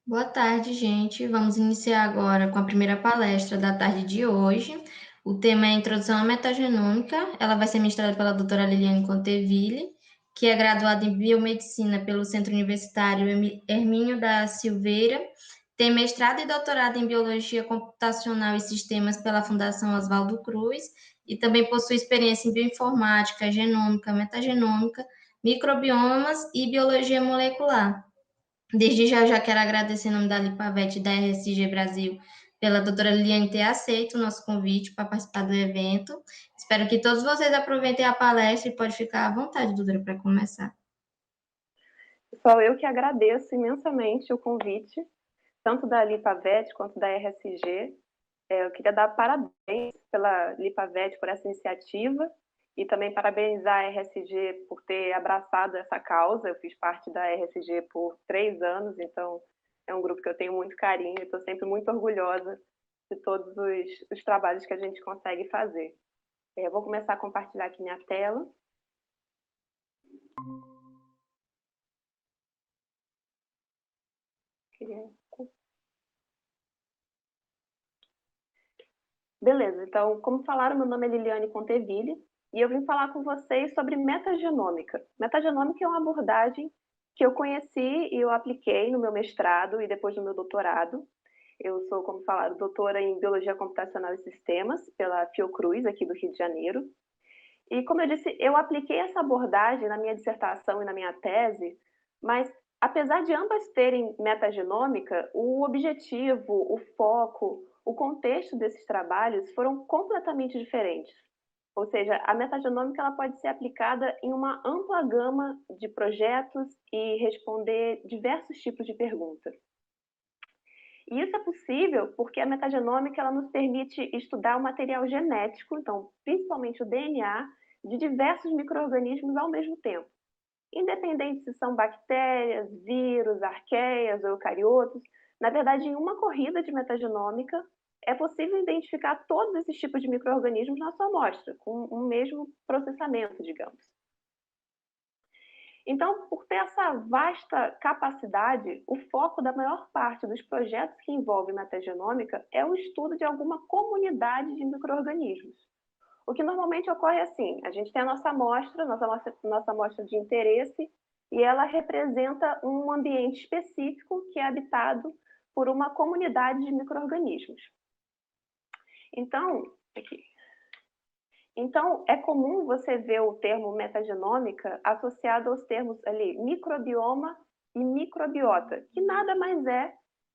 Boa tarde, gente. Vamos iniciar agora com a primeira palestra da tarde de hoje. O tema é Introdução à Metagenômica. Ela vai ser ministrada pela doutora Liliane Conteville, que é graduada em Biomedicina pelo Centro Universitário Hermínio da Silveira, tem mestrado e doutorado em Biologia Computacional e Sistemas pela Fundação Oswaldo Cruz e também possui experiência em bioinformática, genômica, metagenômica, microbiomas e biologia molecular. Desde já, eu já quero agradecer em nome da Lipavete e da RSG Brasil pela doutora Liliane ter aceito o nosso convite para participar do evento. Espero que todos vocês aproveitem a palestra e pode ficar à vontade, doutora, para começar. Pessoal, eu que agradeço imensamente o convite, tanto da Lipavete quanto da RSG. Eu queria dar parabéns pela Lipavete por essa iniciativa e também parabenizar a RSG por ter abraçado essa causa. Eu fiz parte da RSG por 3 anos, então é um grupo que eu tenho muito carinho e estou sempre muito orgulhosa de todos os trabalhos que a gente consegue fazer. Eu vou começar a compartilhar aqui minha tela. Beleza, então, como falaram, meu nome é Liliane Conteville e eu vim falar com vocês sobre metagenômica. Metagenômica é uma abordagem que eu conheci e eu apliquei no meu mestrado e depois no meu doutorado. Eu sou, como falaram, doutora em Biologia Computacional e Sistemas pela Fiocruz, aqui do Rio de Janeiro. E, como eu disse, eu apliquei essa abordagem na minha dissertação e na minha tese, mas, apesar de ambas terem metagenômica, o objetivo, o foco, o contexto desses trabalhos foram completamente diferentes. Ou seja, a metagenômica ela pode ser aplicada em uma ampla gama de projetos e responder diversos tipos de perguntas. E isso é possível porque a metagenômica ela nos permite estudar o material genético, então, principalmente o DNA, de diversos micro-organismos ao mesmo tempo. Independente se são bactérias, vírus, arqueias ou eucariotos, na verdade, em uma corrida de metagenômica, é possível identificar todos esses tipos de micro-organismos na sua amostra, com o mesmo processamento, digamos. Então, por ter essa vasta capacidade, o foco da maior parte dos projetos que envolvem metagenômica é o estudo de alguma comunidade de micro-organismos. O que normalmente ocorre é assim, a gente tem a nossa amostra, nossa amostra de interesse, e ela representa um ambiente específico que é habitado por uma comunidade de micro-organismos. Então, aqui. Então, é comum você ver o termo metagenômica associado aos termos ali microbioma e microbiota, que nada mais é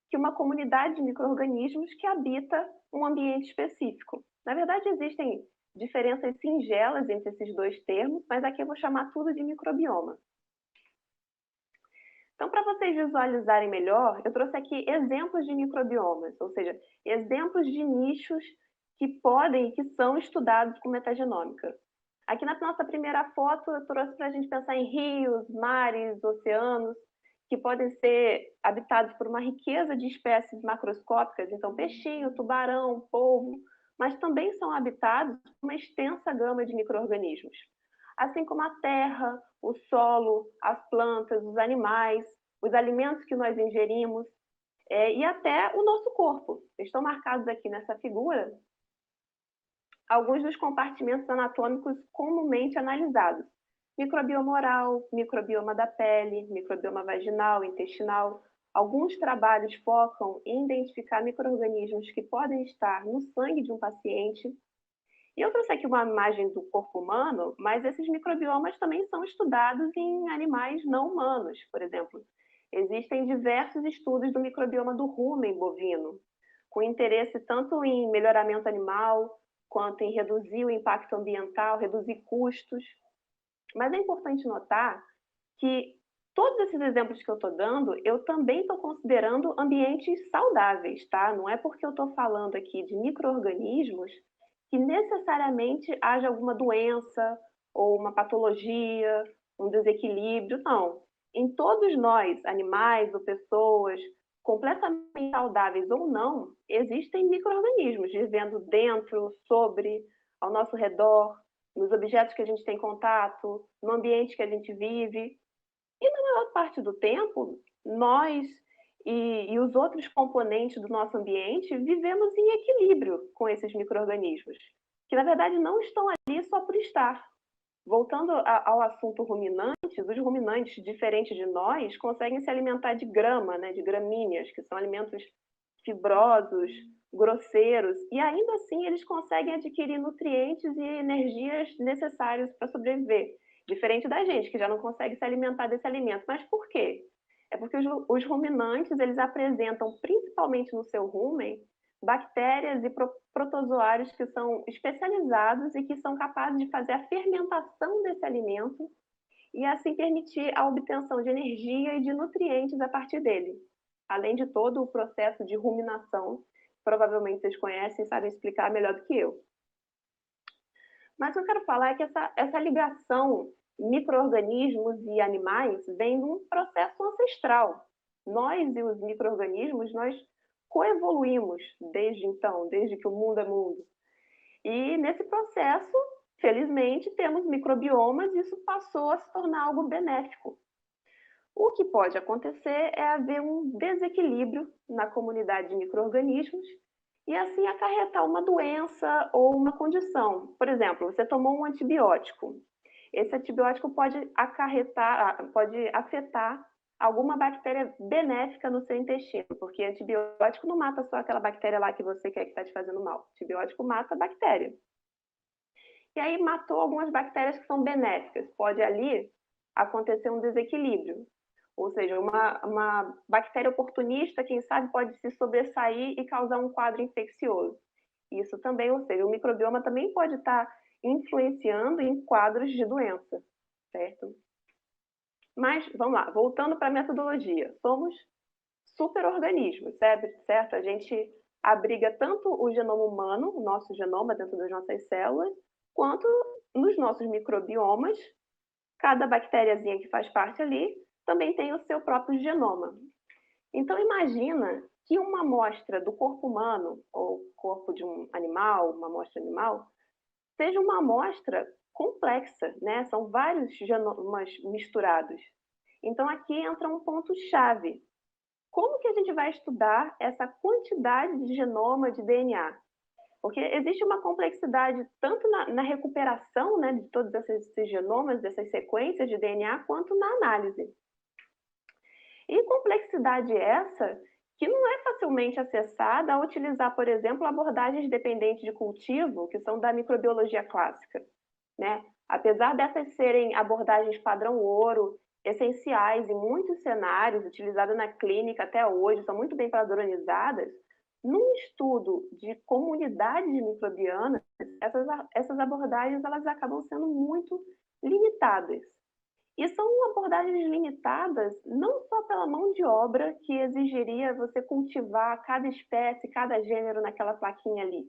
que uma comunidade de micro-organismos que habita um ambiente específico. Na verdade, existem diferenças singelas entre esses dois termos, mas aqui eu vou chamar tudo de microbioma. Então, para vocês visualizarem melhor, eu trouxe aqui exemplos de microbiomas, ou seja, exemplos de nichos que podem e que são estudados com metagenômica. Aqui na nossa primeira foto, eu trouxe para a gente pensar em rios, mares, oceanos, que podem ser habitados por uma riqueza de espécies macroscópicas, então peixinho, tubarão, polvo, mas também são habitados por uma extensa gama de micro-organismos. Assim como a terra, o solo, as plantas, os animais, os alimentos que nós ingerimos e até o nosso corpo. Estão marcados aqui nessa figura alguns dos compartimentos anatômicos comumente analisados. Microbioma oral, microbioma da pele, microbioma vaginal, intestinal. Alguns trabalhos focam em identificar micro-organismos que podem estar no sangue de um paciente. E eu trouxe aqui uma imagem do corpo humano, mas esses microbiomas também são estudados em animais não humanos, por exemplo. Existem diversos estudos do microbioma do rumen bovino, com interesse tanto em melhoramento animal, quanto em reduzir o impacto ambiental, reduzir custos. Mas é importante notar que todos esses exemplos que eu estou dando, eu também estou considerando ambientes saudáveis, tá? Não é porque eu estou falando aqui de micro-organismos que necessariamente haja alguma doença ou uma patologia, um desequilíbrio, não. Em todos nós, animais ou pessoas, completamente saudáveis ou não, existem micro-organismos vivendo dentro, sobre, ao nosso redor, nos objetos que a gente tem contato, no ambiente que a gente vive. E na maior parte do tempo, nós e os outros componentes do nosso ambiente, vivemos em equilíbrio com esses micro-organismos, que na verdade não estão ali só por estar. Voltando ao assunto ruminantes, os ruminantes, diferentes de nós, conseguem se alimentar de grama, né, de gramíneas, que são alimentos fibrosos, grosseiros, e ainda assim eles conseguem adquirir nutrientes e energias necessários para sobreviver, diferente da gente, que já não consegue se alimentar desse alimento. Mas por quê? É porque os ruminantes, eles apresentam, principalmente no seu rumen, bactérias e protozoários que são especializados e que são capazes de fazer a fermentação desse alimento e assim permitir a obtenção de energia e de nutrientes a partir dele. Além de todo o processo de ruminação, provavelmente vocês conhecem e sabem explicar melhor do que eu. Mas o que eu quero falar é que essa ligação micro-organismos e animais vem de um processo ancestral. Nós e os micro-organismos, nós coevoluímos desde então, desde que o mundo é mundo. E nesse processo, felizmente, temos microbiomas e isso passou a se tornar algo benéfico. O que pode acontecer é haver um desequilíbrio na comunidade de micro-organismos e assim acarretar uma doença ou uma condição. Por exemplo, você tomou um antibiótico. Esse antibiótico pode afetar alguma bactéria benéfica no seu intestino, porque antibiótico não mata só aquela bactéria lá que você quer que está te fazendo mal. Antibiótico mata a bactéria. E aí matou algumas bactérias que são benéficas. Pode ali acontecer um desequilíbrio. Ou seja, uma bactéria oportunista, quem sabe, pode se sobressair e causar um quadro infeccioso. Isso também, ou seja, o microbioma também pode estar influenciando em quadros de doença, certo? Mas, vamos lá, voltando para a metodologia. Somos superorganismos, certo? A gente abriga tanto o genoma humano, o nosso genoma dentro das nossas células, quanto nos nossos microbiomas. Cada bactériazinha que faz parte ali também tem o seu próprio genoma. Então, imagina que uma amostra do corpo humano, ou corpo de um animal, uma amostra animal, seja uma amostra complexa, né? São vários genomas misturados. Então, aqui entra um ponto-chave. Como que a gente vai estudar essa quantidade de genoma de DNA? Porque existe uma complexidade tanto na recuperação, né, de todos esses genomas, dessas sequências de DNA, quanto na análise. E complexidade essa que não é facilmente acessada ao utilizar, por exemplo, abordagens dependentes de cultivo, que são da microbiologia clássica, né? Apesar dessas serem abordagens padrão ouro, essenciais em muitos cenários, utilizadas na clínica até hoje, são muito bem padronizadas, num estudo de comunidades microbianas, essas abordagens elas acabam sendo muito limitadas. E são abordagens limitadas não só pela mão de obra que exigiria você cultivar cada espécie, cada gênero naquela plaquinha ali,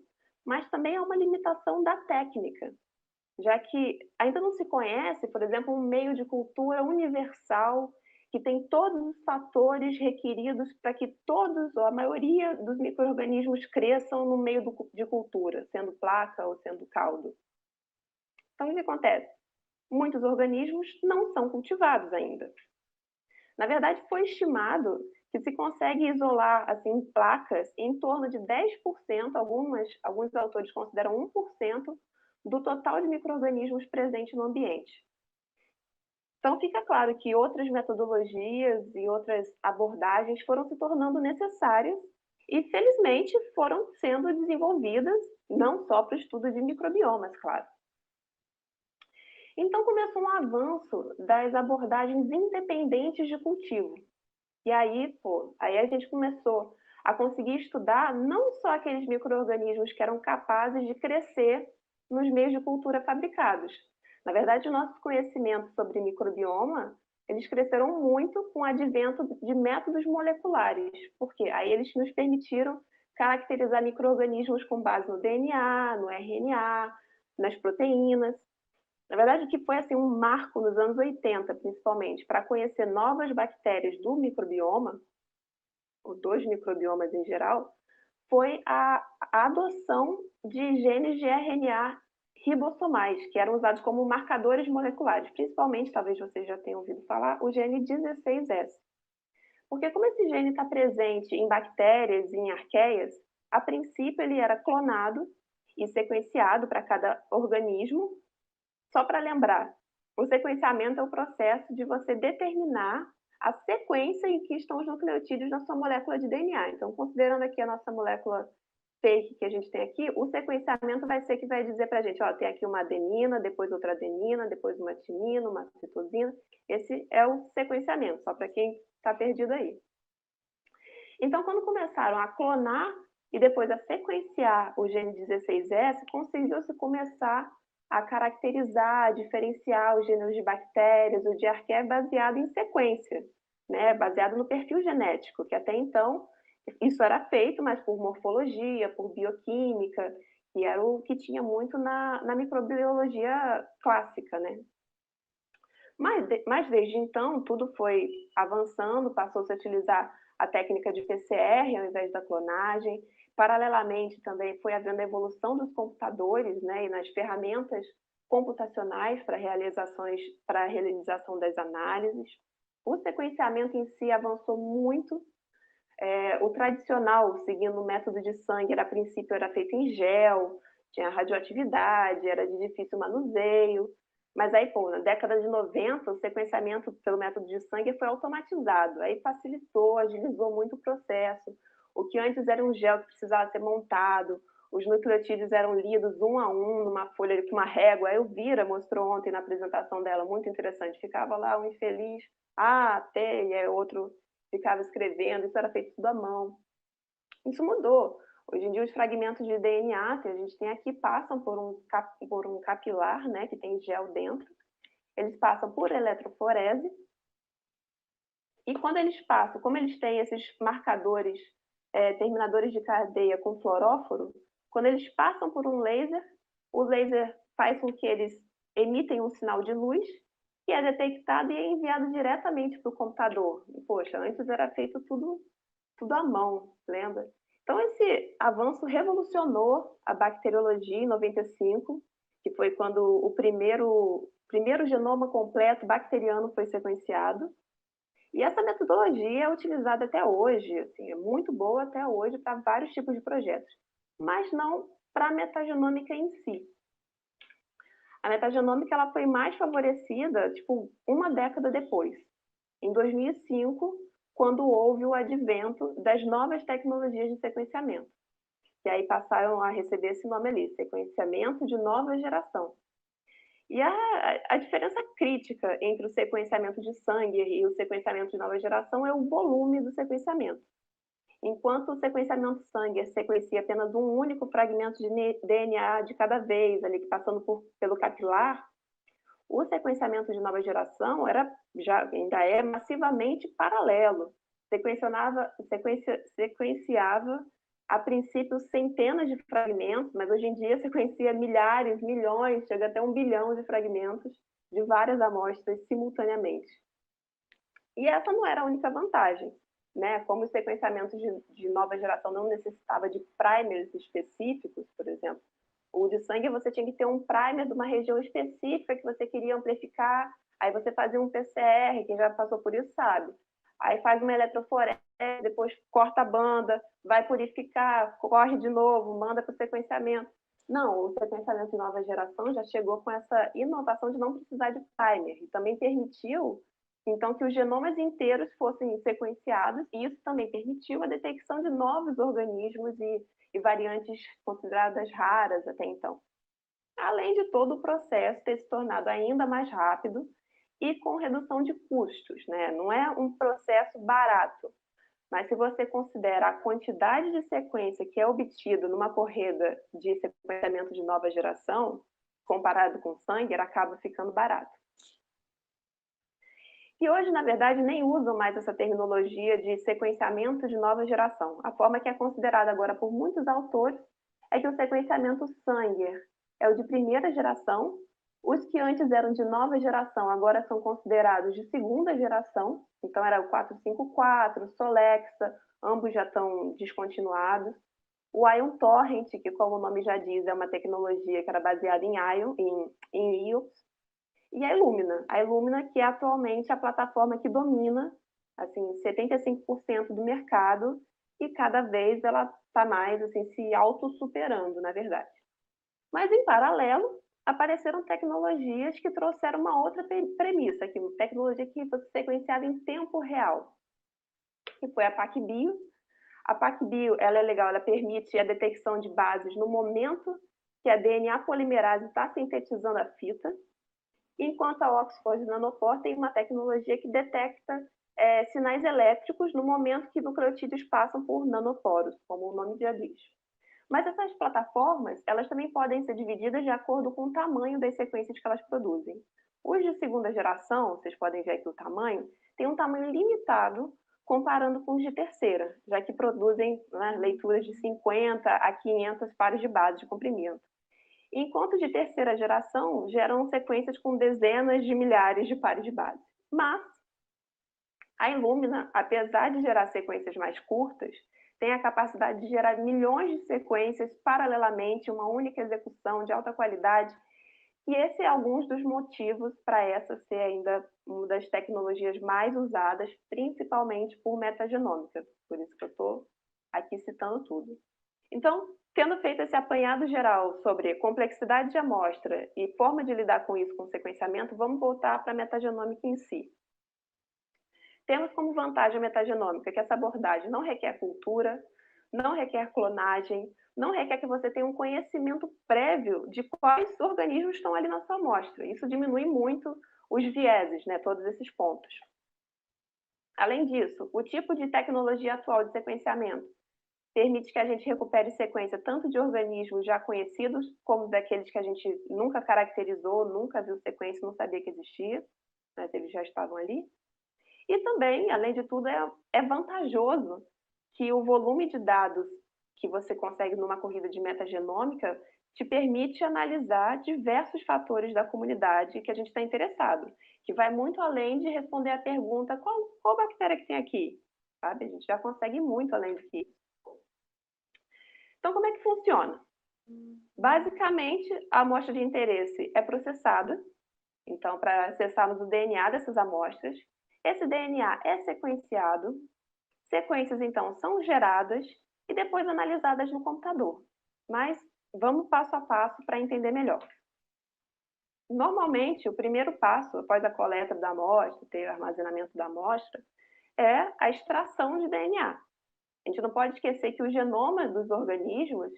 mas também é uma limitação da técnica, já que ainda não se conhece, por exemplo, um meio de cultura universal que tem todos os fatores requeridos para que todos, ou a maioria dos micro-organismos cresçam no meio de cultura, sendo placa ou sendo caldo. Então, o que acontece? Muitos organismos não são cultivados ainda. Na verdade, foi estimado que se consegue isolar assim, placas em torno de 10%, alguns autores consideram 1%, do total de micro-organismos presentes no ambiente. Então, fica claro que outras metodologias e outras abordagens foram se tornando necessárias e, felizmente, foram sendo desenvolvidas não só para o estudo de microbiomas, claro. Então, começou um avanço das abordagens independentes de cultivo. E aí a gente começou a conseguir estudar não só aqueles micro-organismos que eram capazes de crescer nos meios de cultura fabricados. Na verdade, o nosso conhecimento sobre microbioma, eles cresceram muito com o advento de métodos moleculares, porque aí eles nos permitiram caracterizar micro-organismos com base no DNA, no RNA, nas proteínas. Na verdade, o que foi assim, um marco nos anos 80, principalmente, para conhecer novas bactérias do microbioma, ou dos microbiomas em geral, foi a adoção de genes de RNA ribossomais, que eram usados como marcadores moleculares, principalmente, talvez vocês já tenham ouvido falar, o gene 16S. Porque como esse gene está presente em bactérias e em arqueias, a princípio ele era clonado e sequenciado para cada organismo. Só para lembrar, o sequenciamento é o processo de você determinar a sequência em que estão os nucleotídeos na sua molécula de DNA. Então, considerando aqui a nossa molécula fake que a gente tem aqui, o sequenciamento vai ser que vai dizer para a gente, ó, tem aqui uma adenina, depois outra adenina, depois uma timina, uma citosina. Esse é o sequenciamento, só para quem está perdido aí. Então, quando começaram a clonar e depois a sequenciar o gene 16S, conseguiu-se começar a caracterizar, a diferenciar os gêneros de bactérias ou de arqueias baseado em sequência, né? Baseado no perfil genético, que até então isso era feito, mas por morfologia, por bioquímica, que era o que tinha muito na microbiologia clássica, né? Mas desde então, tudo foi avançando, passou-se a utilizar a técnica de PCR ao invés da clonagem. Paralelamente, também foi havendo a evolução dos computadores, né, e nas ferramentas computacionais para a realização das análises. O sequenciamento em si avançou muito. O tradicional, seguindo o método de sangue, a princípio era feito em gel, tinha radioatividade, era de difícil manuseio. Mas aí, na década de 90, o sequenciamento pelo método de sangue foi automatizado. Aí facilitou, agilizou muito o processo. O que antes era um gel que precisava ser montado, os nucleotídeos eram lidos um a um numa folha com uma régua. A Elvira mostrou ontem na apresentação dela, muito interessante. Ficava lá um infeliz, T, e aí outro ficava escrevendo, isso era feito tudo à mão. Isso mudou. Hoje em dia, os fragmentos de DNA que a gente tem aqui passam por um capilar, né, que tem gel dentro. Eles passam por eletroforese. E quando eles passam, como eles têm esses marcadores, terminadores de cadeia com fluoróforo, quando eles passam por um laser, o laser faz com que eles emitem um sinal de luz, que é detectado e é enviado diretamente para o computador. E, poxa, antes era feito tudo à mão, lembra? Então, esse avanço revolucionou a bacteriologia em 95, que foi quando o primeiro genoma completo bacteriano foi sequenciado. E essa metodologia é utilizada até hoje, assim, é muito boa até hoje para vários tipos de projetos, mas não para a metagenômica em si. A metagenômica ela foi mais favorecida, tipo, uma década depois, em 2005, quando houve o advento das novas tecnologias de sequenciamento. E aí passaram a receber esse nome ali, sequenciamento de nova geração. E a diferença crítica entre o sequenciamento de sangue e o sequenciamento de nova geração é o volume do sequenciamento. Enquanto o sequenciamento sangue sequencia apenas um único fragmento de DNA de cada vez, ali passando pelo capilar, o sequenciamento de nova geração ainda é massivamente paralelo. Sequenciava, a princípio, centenas de fragmentos, mas hoje em dia sequencia milhares, milhões, chega até 1 bilhão de fragmentos de várias amostras simultaneamente. E essa não era a única vantagem, né? Como o sequenciamento de nova geração não necessitava de primers específicos, por exemplo, o de sangue você tinha que ter um primer de uma região específica que você queria amplificar, aí você fazia um PCR, quem já passou por isso sabe. Aí faz uma eletroforese, depois corta a banda, vai purificar, corre de novo, manda para o sequenciamento. Não, o sequenciamento de nova geração já chegou com essa inovação de não precisar de primer, e também permitiu, então, que os genomas inteiros fossem sequenciados, e isso também permitiu a detecção de novos organismos e variantes consideradas raras até então. Além de todo o processo ter se tornado ainda mais rápido e com redução de custos, né? Não é um processo barato, mas se você considera a quantidade de sequência que é obtida numa corrida de sequenciamento de nova geração, comparado com sangue, ela acaba ficando barato. E hoje, na verdade, nem usam mais essa terminologia de sequenciamento de nova geração. A forma que é considerada agora por muitos autores é que o sequenciamento Sanger é o de primeira geração, os que antes eram de nova geração agora são considerados de segunda geração, então era o 454, Solexa, ambos já estão descontinuados. O Ion Torrent, que como o nome já diz, é uma tecnologia que era baseada em Ion, em IOPS, e a Illumina, que é atualmente a plataforma que domina assim, 75% do mercado, e cada vez ela está mais assim, se autossuperando, na verdade. Mas, em paralelo, apareceram tecnologias que trouxeram uma outra premissa, que tecnologia que foi sequenciada em tempo real, que foi a PacBio. A PacBio, ela é legal, ela permite a detecção de bases no momento que a DNA polimerase está sintetizando a fita, enquanto a Oxford Nanopore tem uma tecnologia que detecta sinais elétricos no momento que nucleotídeos passam por nanoporos, como o nome já diz. Mas essas plataformas, elas também podem ser divididas de acordo com o tamanho das sequências que elas produzem. Os de segunda geração, vocês podem ver aqui o tamanho, tem um tamanho limitado comparando com os de terceira, já que produzem, né, leituras de 50 a 500 pares de base de comprimento. Enquanto de terceira geração geram sequências com dezenas de milhares de pares de base. Mas a Illumina, apesar de gerar sequências mais curtas, tem a capacidade de gerar milhões de sequências paralelamente em uma única execução de alta qualidade, e esse é alguns dos motivos para essa ser ainda uma das tecnologias mais usadas, principalmente por metagenômica, por isso que eu estou aqui citando tudo. Então, tendo feito esse apanhado geral sobre complexidade de amostra e forma de lidar com isso com sequenciamento, vamos voltar para a metagenômica em si. Temos como vantagem a metagenômica que essa abordagem não requer cultura, não requer clonagem, não requer que você tenha um conhecimento prévio de quais organismos estão ali na sua amostra. Isso diminui muito os vieses, né, todos esses pontos. Além disso, o tipo de tecnologia atual de sequenciamento permite que a gente recupere sequência tanto de organismos já conhecidos, como daqueles que a gente nunca caracterizou, nunca viu sequência, não sabia que existia, mas eles já estavam ali. E também, além de tudo, é vantajoso que o volume de dados que você consegue numa corrida de metagenômica te permite analisar diversos fatores da comunidade que a gente está interessado, que vai muito além de responder a pergunta qual bactéria que tem aqui, sabe? A gente já consegue muito além do que isso. Então, como é que funciona? Basicamente, a amostra de interesse é processada, então, para acessarmos o DNA dessas amostras. Esse DNA é sequenciado, sequências, então, são geradas e depois analisadas no computador. Mas vamos passo a passo para entender melhor. Normalmente, o primeiro passo, após a coleta da amostra, ter o armazenamento da amostra, é a extração de DNA. A gente não pode esquecer que os genomas dos organismos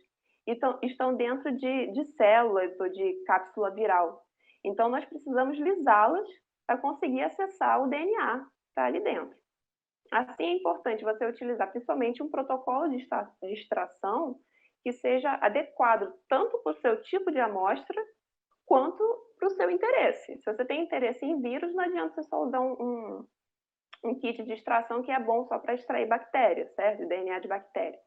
estão dentro de células ou de cápsula viral. Então, nós precisamos lisá-las para conseguir acessar o DNA que está ali dentro. Assim, é importante você utilizar principalmente um protocolo de extração que seja adequado tanto para o seu tipo de amostra quanto para o seu interesse. Se você tem interesse em vírus, não adianta você só usar um kit de extração que é bom só para extrair bactérias, certo? DNA de bactéria.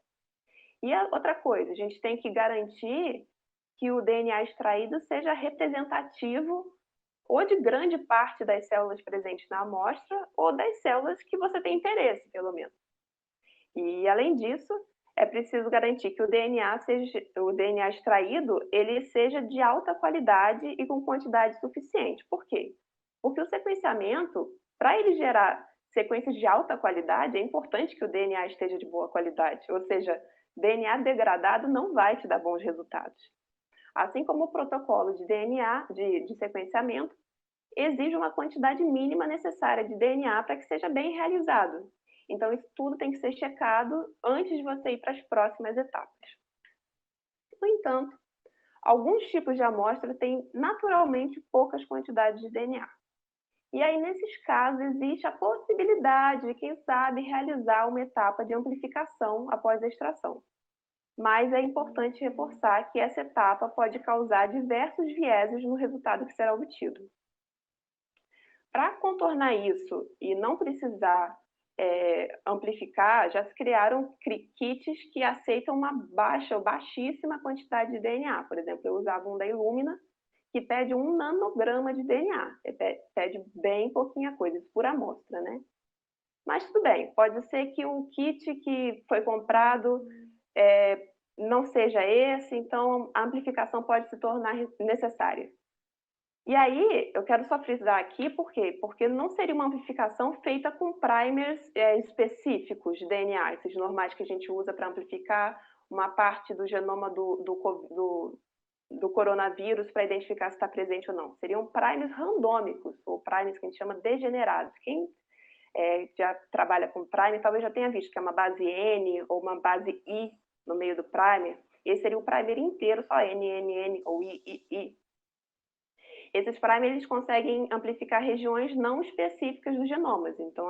E a outra coisa, a gente tem que garantir que o DNA extraído seja representativo ou de grande parte das células presentes na amostra ou das células que você tem interesse, pelo menos. E, além disso, é preciso garantir que o DNA extraído ele seja de alta qualidade e com quantidade suficiente. Por quê? Porque o sequenciamento, para ele gerar sequências de alta qualidade, é importante que o DNA esteja de boa qualidade, ou seja, DNA degradado não vai te dar bons resultados. Assim como o protocolo de DNA, de sequenciamento, exige uma quantidade mínima necessária de DNA para que seja bem realizado. Então, isso tudo tem que ser checado antes de você ir para as próximas etapas. No entanto, alguns tipos de amostra têm naturalmente poucas quantidades de DNA. E aí, nesses casos, existe a possibilidade de, quem sabe, realizar uma etapa de amplificação após a extração. Mas é importante reforçar que essa etapa pode causar diversos vieses no resultado que será obtido. Para contornar isso e não precisar amplificar, já se criaram kits que aceitam uma baixa ou baixíssima quantidade de DNA. Por exemplo, eu usava um da Illumina, que pede 1 nanograma de DNA. Pede bem pouquinha coisa, isso por amostra, né? Mas tudo bem, pode ser que o kit que foi comprado não seja esse, então a amplificação pode se tornar necessária. E aí, eu quero só frisar aqui, por quê? Porque não seria uma amplificação feita com primers específicos de DNA, esses normais que a gente usa para amplificar uma parte do genoma do coronavírus para identificar se está presente ou não. Seriam primers randômicos, ou primers que a gente chama degenerados. Quem já trabalha com primer talvez já tenha visto que é uma base N ou uma base I no meio do primer. Esse seria o primer inteiro, só N, N, N ou I, I, I. Esses primers eles conseguem amplificar regiões não específicas dos genomas, então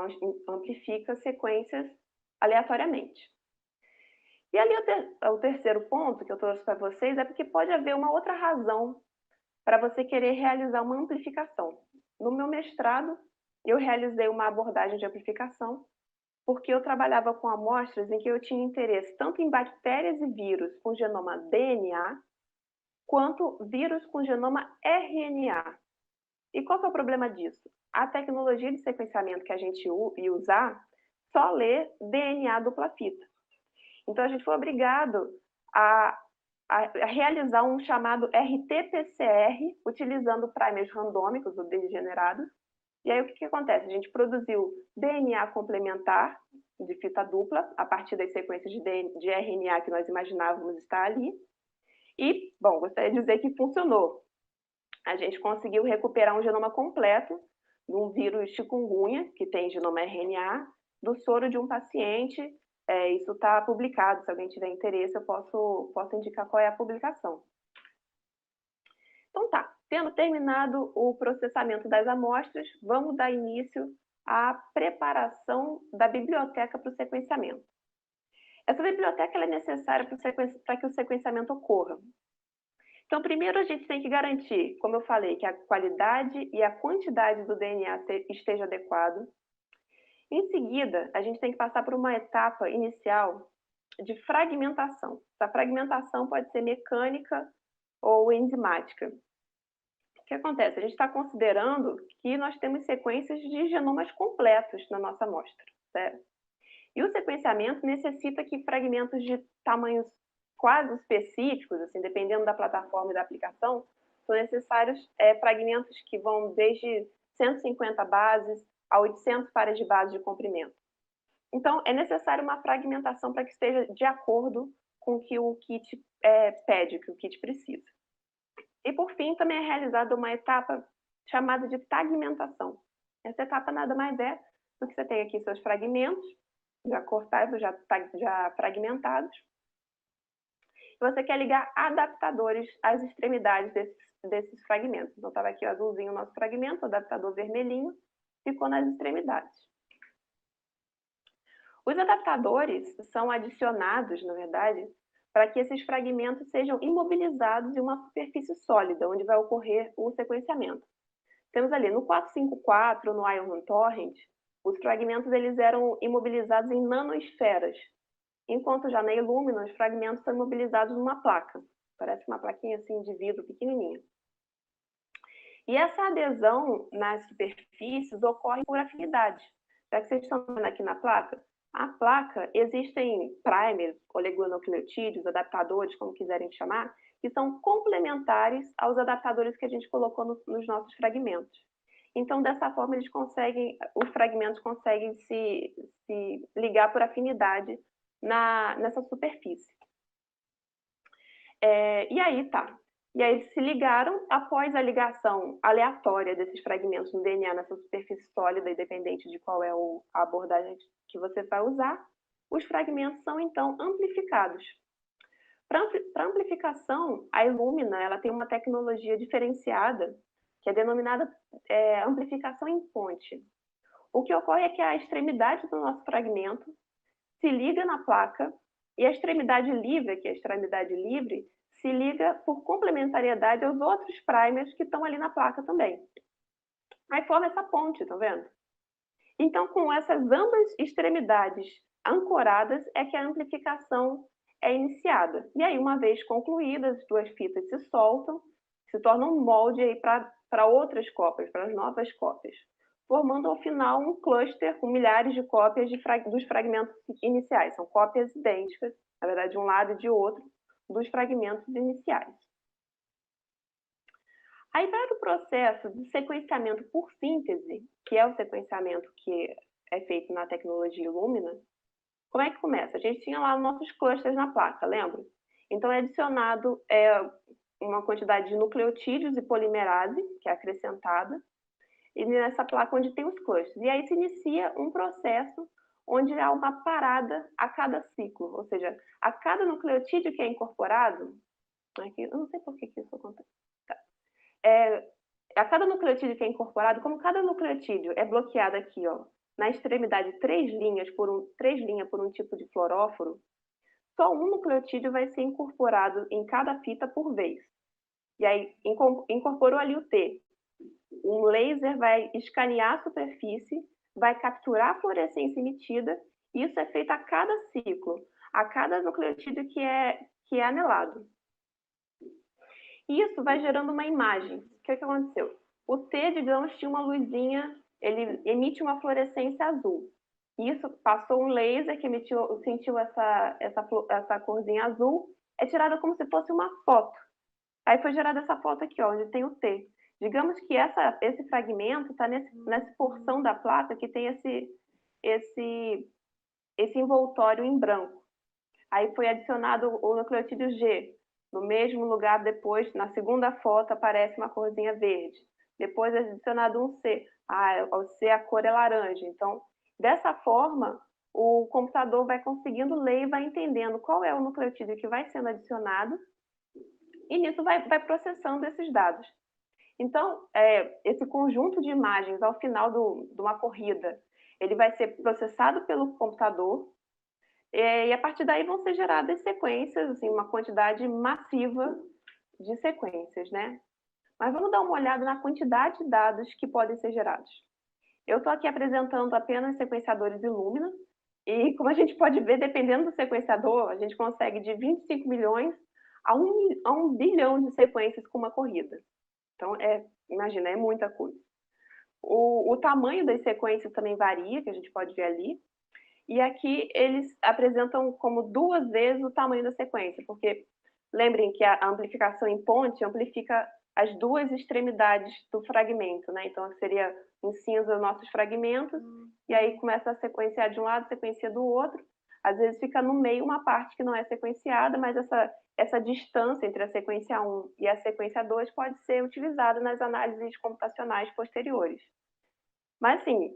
amplifica sequências aleatoriamente. E ali o terceiro ponto que eu trouxe para vocês é porque pode haver uma outra razão para você querer realizar uma amplificação. No meu mestrado, eu realizei uma abordagem de amplificação porque eu trabalhava com amostras em que eu tinha interesse tanto em bactérias e vírus com genoma DNA, quanto vírus com genoma RNA. E qual que é o problema disso? A tecnologia de sequenciamento que a gente ia usar só lê DNA dupla fita. Então, a gente foi obrigado a realizar um chamado RT-PCR, utilizando primers randômicos ou degenerados. E aí, o que acontece? A gente produziu DNA complementar de fita dupla, a partir das sequências de RNA que nós imaginávamos estar ali. E, bom, gostaria de dizer que funcionou. A gente conseguiu recuperar um genoma completo de um vírus chikungunya, que tem genoma RNA, do soro de um paciente. Isso está publicado, se alguém tiver interesse, eu posso indicar qual é a publicação. Então tá, tendo terminado o processamento das amostras, vamos dar início à preparação da biblioteca para o sequenciamento. Essa biblioteca ela é necessária para que o sequenciamento ocorra. Então, primeiro a gente tem que garantir, como eu falei, que a qualidade e a quantidade do DNA esteja adequado. Em seguida, a gente tem que passar por uma etapa inicial de fragmentação. Essa fragmentação pode ser mecânica ou enzimática. O que acontece? A gente está considerando que nós temos sequências de genomas completos na nossa amostra, certo? E o sequenciamento necessita que fragmentos de tamanhos quase específicos, assim, dependendo da plataforma e da aplicação, são necessários fragmentos que vão desde 150 bases a 800 pares de bases de comprimento. Então, é necessário uma fragmentação para que esteja de acordo com o que o kit pede, o que o kit precisa. E, por fim, também é realizada uma etapa chamada de tagmentação. Essa etapa nada mais é do que você tem aqui seus fragmentos, já cortados, já fragmentados. Você quer ligar adaptadores às extremidades desses fragmentos. Então, estava aqui o azulzinho o nosso fragmento, o adaptador vermelhinho ficou nas extremidades. Os adaptadores são adicionados, na verdade, para que esses fragmentos sejam imobilizados em uma superfície sólida, onde vai ocorrer o sequenciamento. Temos ali no 454, no Ion Torrent, os fragmentos eles eram imobilizados em nanoesferas, enquanto já na Illumina, os fragmentos são imobilizados numa placa. Parece uma plaquinha assim de vidro pequenininha. E essa adesão nas superfícies ocorre por afinidade. Já que vocês estão vendo aqui na placa, a placa, existem primers, oligonucleotídeos, adaptadores, como quiserem chamar, que são complementares aos adaptadores que a gente colocou nos nossos fragmentos. Então, dessa forma, os fragmentos conseguem se ligar por afinidade nessa superfície. E aí eles se ligaram. Após a ligação aleatória desses fragmentos no DNA nessa superfície sólida, independente de qual é a abordagem que você vai usar, os fragmentos são então amplificados. Para amplificação, a Illumina ela tem uma tecnologia diferenciada que é denominada amplificação em ponte. O que ocorre é que a extremidade do nosso fragmento se liga na placa e a extremidade livre, que é a extremidade livre, se liga por complementariedade aos outros primers que estão ali na placa também. Aí forma essa ponte, tá vendo? Então, com essas ambas extremidades ancoradas, é que a amplificação é iniciada. E aí, uma vez concluídas, as duas fitas se soltam, se tornam um molde para outras cópias, para as novas cópias, formando ao final um cluster com milhares de cópias dos fragmentos iniciais. São cópias idênticas, na verdade, de um lado e de outro, dos fragmentos iniciais. Aí, para o processo de sequenciamento por síntese, que é o sequenciamento que é feito na tecnologia Illumina, como é que começa? A gente tinha lá nossos clusters na placa, lembra? Então, é adicionado uma quantidade de nucleotídeos e polimerase, que é acrescentada, e nessa placa onde tem os clusters. E aí se inicia um processo onde há uma parada a cada ciclo, ou seja, a cada nucleotídeo que é incorporado, aqui, eu não sei por que isso acontece. Tá. A cada nucleotídeo que é incorporado, como cada nucleotídeo é bloqueado aqui, ó, na extremidade, três linhas por um tipo de fluoróforo, só um nucleotídeo vai ser incorporado em cada fita por vez. E aí, incorporou ali o T. Um laser vai escanear a superfície, vai capturar a fluorescência emitida, e isso é feito a cada ciclo, a cada nucleotídeo que é anelado. Isso vai gerando uma imagem. O que aconteceu? O T, digamos, tinha uma luzinha, ele emite uma fluorescência azul. Isso passou um laser que sentiu essa corzinha azul, é tirada como se fosse uma foto. Aí foi gerada essa foto aqui, ó, onde tem o T. Digamos que esse fragmento está nessa porção da placa que tem esse envoltório em branco. Aí foi adicionado o nucleotídeo G. No mesmo lugar, depois, na segunda foto, aparece uma corzinha verde. Depois é adicionado um C. O C, a cor é laranja. Então, dessa forma, o computador vai conseguindo ler e vai entendendo qual é o nucleotídeo que vai sendo adicionado, e nisso vai processando esses dados. Então, esse conjunto de imagens ao final de uma corrida, ele vai ser processado pelo computador, e a partir daí vão ser geradas sequências, assim, uma quantidade massiva de sequências, né? Mas vamos dar uma olhada na quantidade de dados que podem ser gerados. Eu estou aqui apresentando apenas sequenciadores Illumina, e como a gente pode ver, dependendo do sequenciador, a gente consegue de 25 milhões a 1 bilhão de sequências com uma corrida. Então, imagina, é muita coisa. O tamanho das sequências também varia, que a gente pode ver ali. E aqui eles apresentam como 2 vezes o tamanho da sequência, porque lembrem que a amplificação em ponte amplifica as duas extremidades do fragmento, né? Então, seria em cinza os nossos fragmentos, e aí começa a sequenciar de um lado, sequencia do outro. Às vezes fica no meio uma parte que não é sequenciada, mas essa distância entre a sequência 1 e a sequência 2 pode ser utilizada nas análises computacionais posteriores. Mas, assim,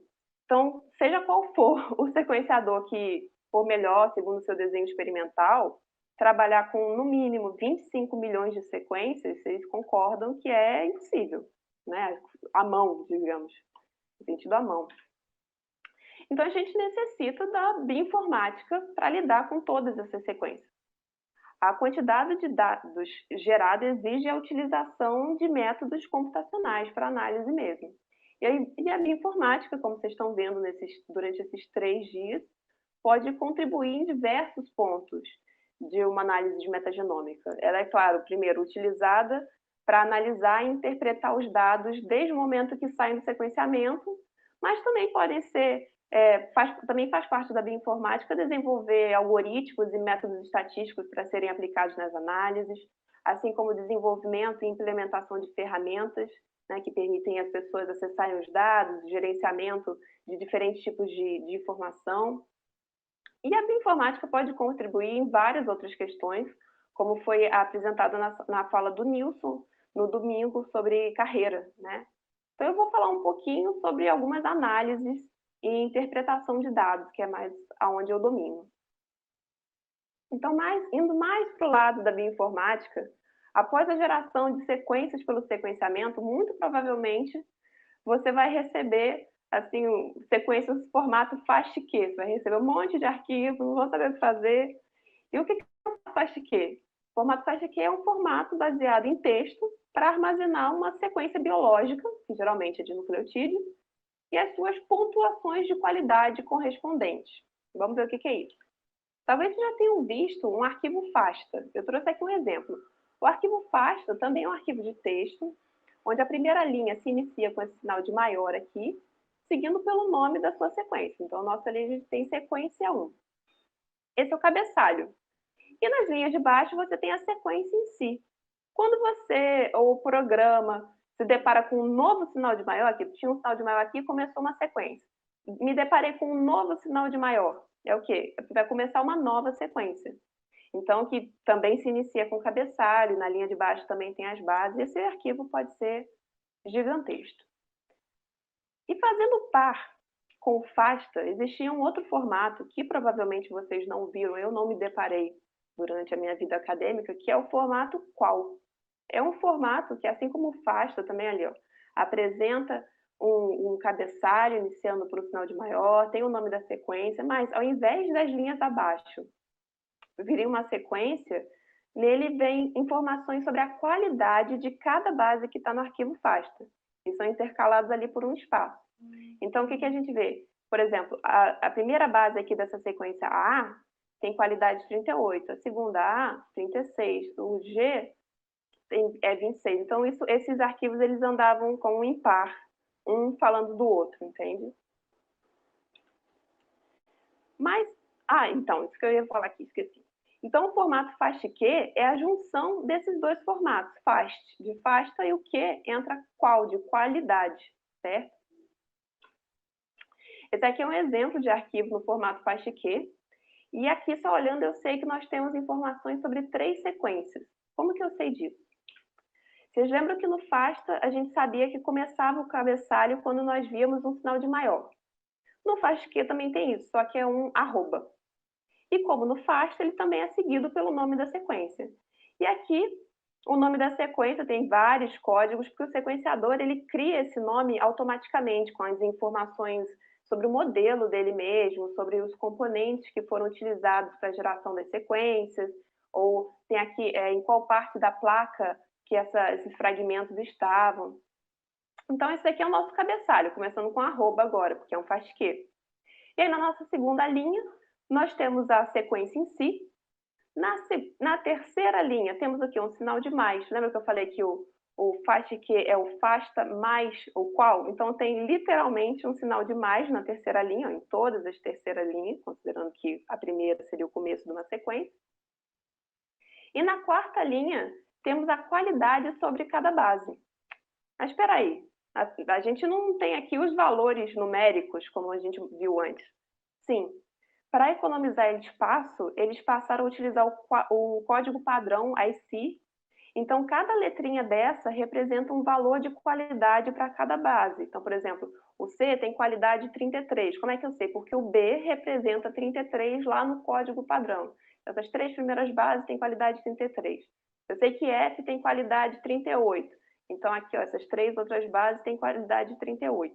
então, seja qual for o sequenciador que for melhor, segundo o seu desenho experimental, trabalhar com, no mínimo, 25 milhões de sequências, vocês concordam que é impossível, né? À mão, digamos, no sentido à mão. Então, a gente necessita da bioinformática para lidar com todas essas sequências. A quantidade de dados gerada exige a utilização de métodos computacionais para análise mesmo. E a bioinformática, como vocês estão vendo durante esses 3 dias, pode contribuir em diversos pontos de uma análise de metagenômica. Ela é, claro, primeiro, utilizada para analisar e interpretar os dados desde o momento que saem do sequenciamento, mas também podem ser, também faz parte da bioinformática desenvolver algoritmos e métodos estatísticos para serem aplicados nas análises, assim como desenvolvimento e implementação de ferramentas, né, que permitem às pessoas acessarem os dados, gerenciamento de diferentes tipos de informação. E a bioinformática pode contribuir em várias outras questões, como foi apresentado na fala do Nilson no domingo sobre carreira, né? Então, eu vou falar um pouquinho sobre algumas análises e interpretação de dados, que é mais aonde eu domino. Então, indo mais para o lado da bioinformática, após a geração de sequências pelo sequenciamento, muito provavelmente você vai receber assim, sequências no formato FASTQ. Você vai receber um monte de arquivos, não vou saber o que fazer. E o que é o FASTQ? O formato FASTQ é um formato baseado em texto para armazenar uma sequência biológica, que geralmente é de nucleotídeo, e as suas pontuações de qualidade correspondentes. Vamos ver o que é isso. Talvez vocês já tenham visto um arquivo FASTA. Eu trouxe aqui um exemplo. O arquivo FASTA também é um arquivo de texto, onde a primeira linha se inicia com esse sinal de maior aqui, seguindo pelo nome da sua sequência. Então, a nossa linha tem sequência 1. Esse é o cabeçalho. E nas linhas de baixo, você tem a sequência em si. Quando você, ou o programa, se depara com um novo sinal de maior, aqui tinha um sinal de maior aqui e começou uma sequência. Me deparei com um novo sinal de maior. É o quê? Vai começar uma nova sequência. Então, que também se inicia com cabeçalho, na linha de baixo também tem as bases. Esse arquivo pode ser gigantesco. E fazendo par com o FASTA, existia um outro formato que provavelmente vocês não viram, eu não me deparei durante a minha vida acadêmica, que é o formato QUAL. É um formato que, assim como o FASTA também ali, ó, apresenta um cabeçalho iniciando por um sinal de maior, tem o nome da sequência, mas ao invés das linhas abaixo virem uma sequência, nele vem informações sobre a qualidade de cada base que está no arquivo FASTA, e são intercalados ali por um espaço. Então, o que a gente vê? Por exemplo, a primeira base aqui dessa sequência A tem qualidade 38, a segunda A, 36, o G é 26. Então, esses arquivos eles andavam com um impar, um falando do outro, entende? Mas, então, isso que eu ia falar aqui, esqueci. Então, o formato FAST-Q é a junção desses dois formatos, FAST, de FASTA, e o Q entra qual, de qualidade, certo? Esse aqui é um exemplo de arquivo no formato FAST-Q, e aqui, só olhando, eu sei que nós temos informações sobre 3 sequências. Como que eu sei disso? Vocês lembram que no FASTA a gente sabia que começava o cabeçalho quando nós víamos um sinal de maior. No FAST-Q também tem isso, só que é um arroba. E como no FASTA, ele também é seguido pelo nome da sequência. E aqui, o nome da sequência tem vários códigos, porque o sequenciador ele cria esse nome automaticamente, com as informações sobre o modelo dele mesmo, sobre os componentes que foram utilizados para a geração das sequências, ou tem aqui em qual parte da placa que esses fragmentos estavam. Então, esse aqui é o nosso cabeçalho, começando com arroba agora, porque é um FAST-Q. E aí, na nossa segunda linha, nós temos a sequência em si. Na terceira linha, temos aqui um sinal de mais. Lembra que eu falei que o FAST-Q é o FASTA mais o qual? Então, tem literalmente um sinal de mais na terceira linha, em todas as terceiras linhas, considerando que a primeira seria o começo de uma sequência. E na quarta linha, temos a qualidade sobre cada base. Mas espera aí, a gente não tem aqui os valores numéricos, como a gente viu antes. Sim, para economizar espaço, eles passaram a utilizar o código padrão IC. Então, cada letrinha dessa representa um valor de qualidade para cada base. Então, por exemplo, o C tem qualidade 33. Como é que eu sei? Porque o B representa 33 lá no código padrão. Essas 3 primeiras bases têm qualidade 33. Eu sei que F tem qualidade 38. Então, aqui, ó, essas 3 outras bases têm qualidade 38.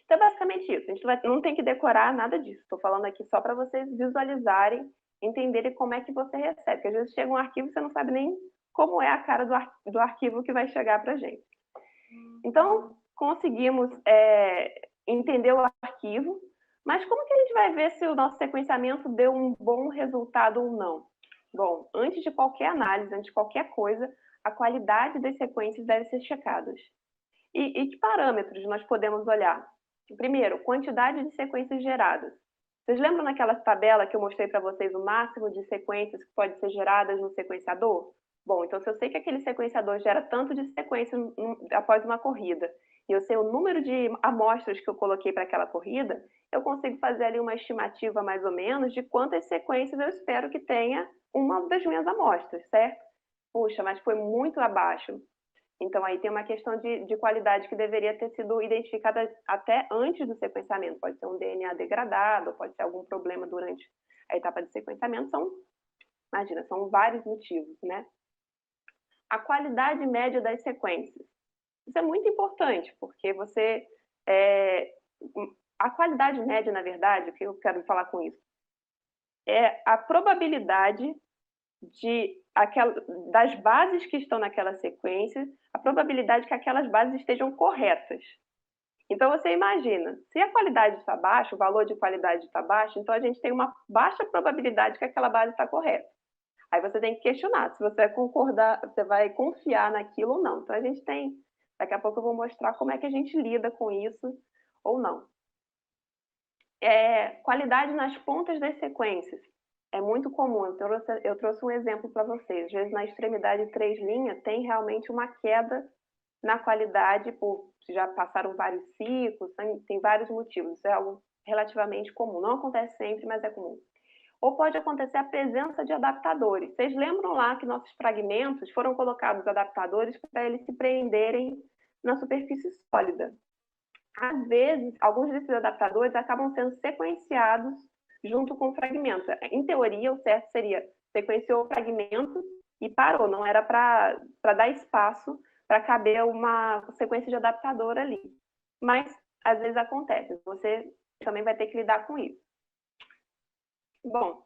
Então, é basicamente isso. A gente não tem que decorar nada disso. Estou falando aqui só para vocês visualizarem, entenderem como é que você recebe. Porque às vezes chega um arquivo e você não sabe nem como é a cara do arquivo que vai chegar para a gente. Então, conseguimos entender o arquivo, mas como que a gente vai ver se o nosso sequenciamento deu um bom resultado ou não? Bom, antes de qualquer análise, antes de qualquer coisa, a qualidade das sequências deve ser checada. E que parâmetros nós podemos olhar? Primeiro, quantidade de sequências geradas. Vocês lembram naquela tabela que eu mostrei para vocês o máximo de sequências que pode ser geradas no sequenciador? Bom, então se eu sei que aquele sequenciador gera tanto de sequência após uma corrida, e eu sei o número de amostras que eu coloquei para aquela corrida, eu consigo fazer ali uma estimativa mais ou menos de quantas sequências eu espero que tenha uma das minhas amostras, certo? Puxa, mas foi muito abaixo. Então, aí tem uma questão de qualidade que deveria ter sido identificada até antes do sequenciamento. Pode ser um DNA degradado, pode ser algum problema durante a etapa de sequenciamento. Imagina, são vários motivos, né? A qualidade média das sequências. Isso é muito importante, porque você... a qualidade média, na verdade, o que eu quero falar com isso? É a probabilidade das bases que estão naquela sequência, a probabilidade que aquelas bases estejam corretas. Então, você imagina, se a qualidade está baixa, o valor de qualidade está baixo, então a gente tem uma baixa probabilidade que aquela base está correta. Aí você tem que questionar se você vai concordar, você vai confiar naquilo ou não. Então, a gente tem, daqui a pouco eu vou mostrar como é que a gente lida com isso ou não. Qualidade nas pontas das sequências. É muito comum, eu trouxe um exemplo para vocês. Às vezes, na extremidade 3' tem realmente uma queda na qualidade, já passaram vários ciclos, tem vários motivos, isso é algo relativamente comum, não acontece sempre, mas é comum. Ou pode acontecer a presença de adaptadores. Vocês lembram lá que nossos fragmentos foram colocados adaptadores para eles se prenderem na superfície sólida. Às vezes, alguns desses adaptadores acabam sendo sequenciados junto com o fragmento. Em teoria, o certo seria sequenciou o fragmento e parou, não era para dar espaço para caber uma sequência de adaptador ali. Mas, às vezes acontece, você também vai ter que lidar com isso. Bom,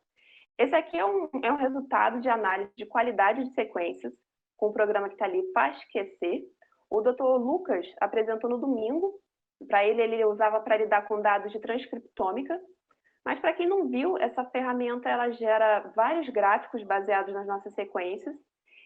esse aqui é um resultado de análise de qualidade de sequências com o programa que está ali, FastQC. O Dr. Lucas apresentou no domingo. Para ele usava para lidar com dados de transcriptômica. Mas para quem não viu, essa ferramenta ela gera vários gráficos baseados nas nossas sequências.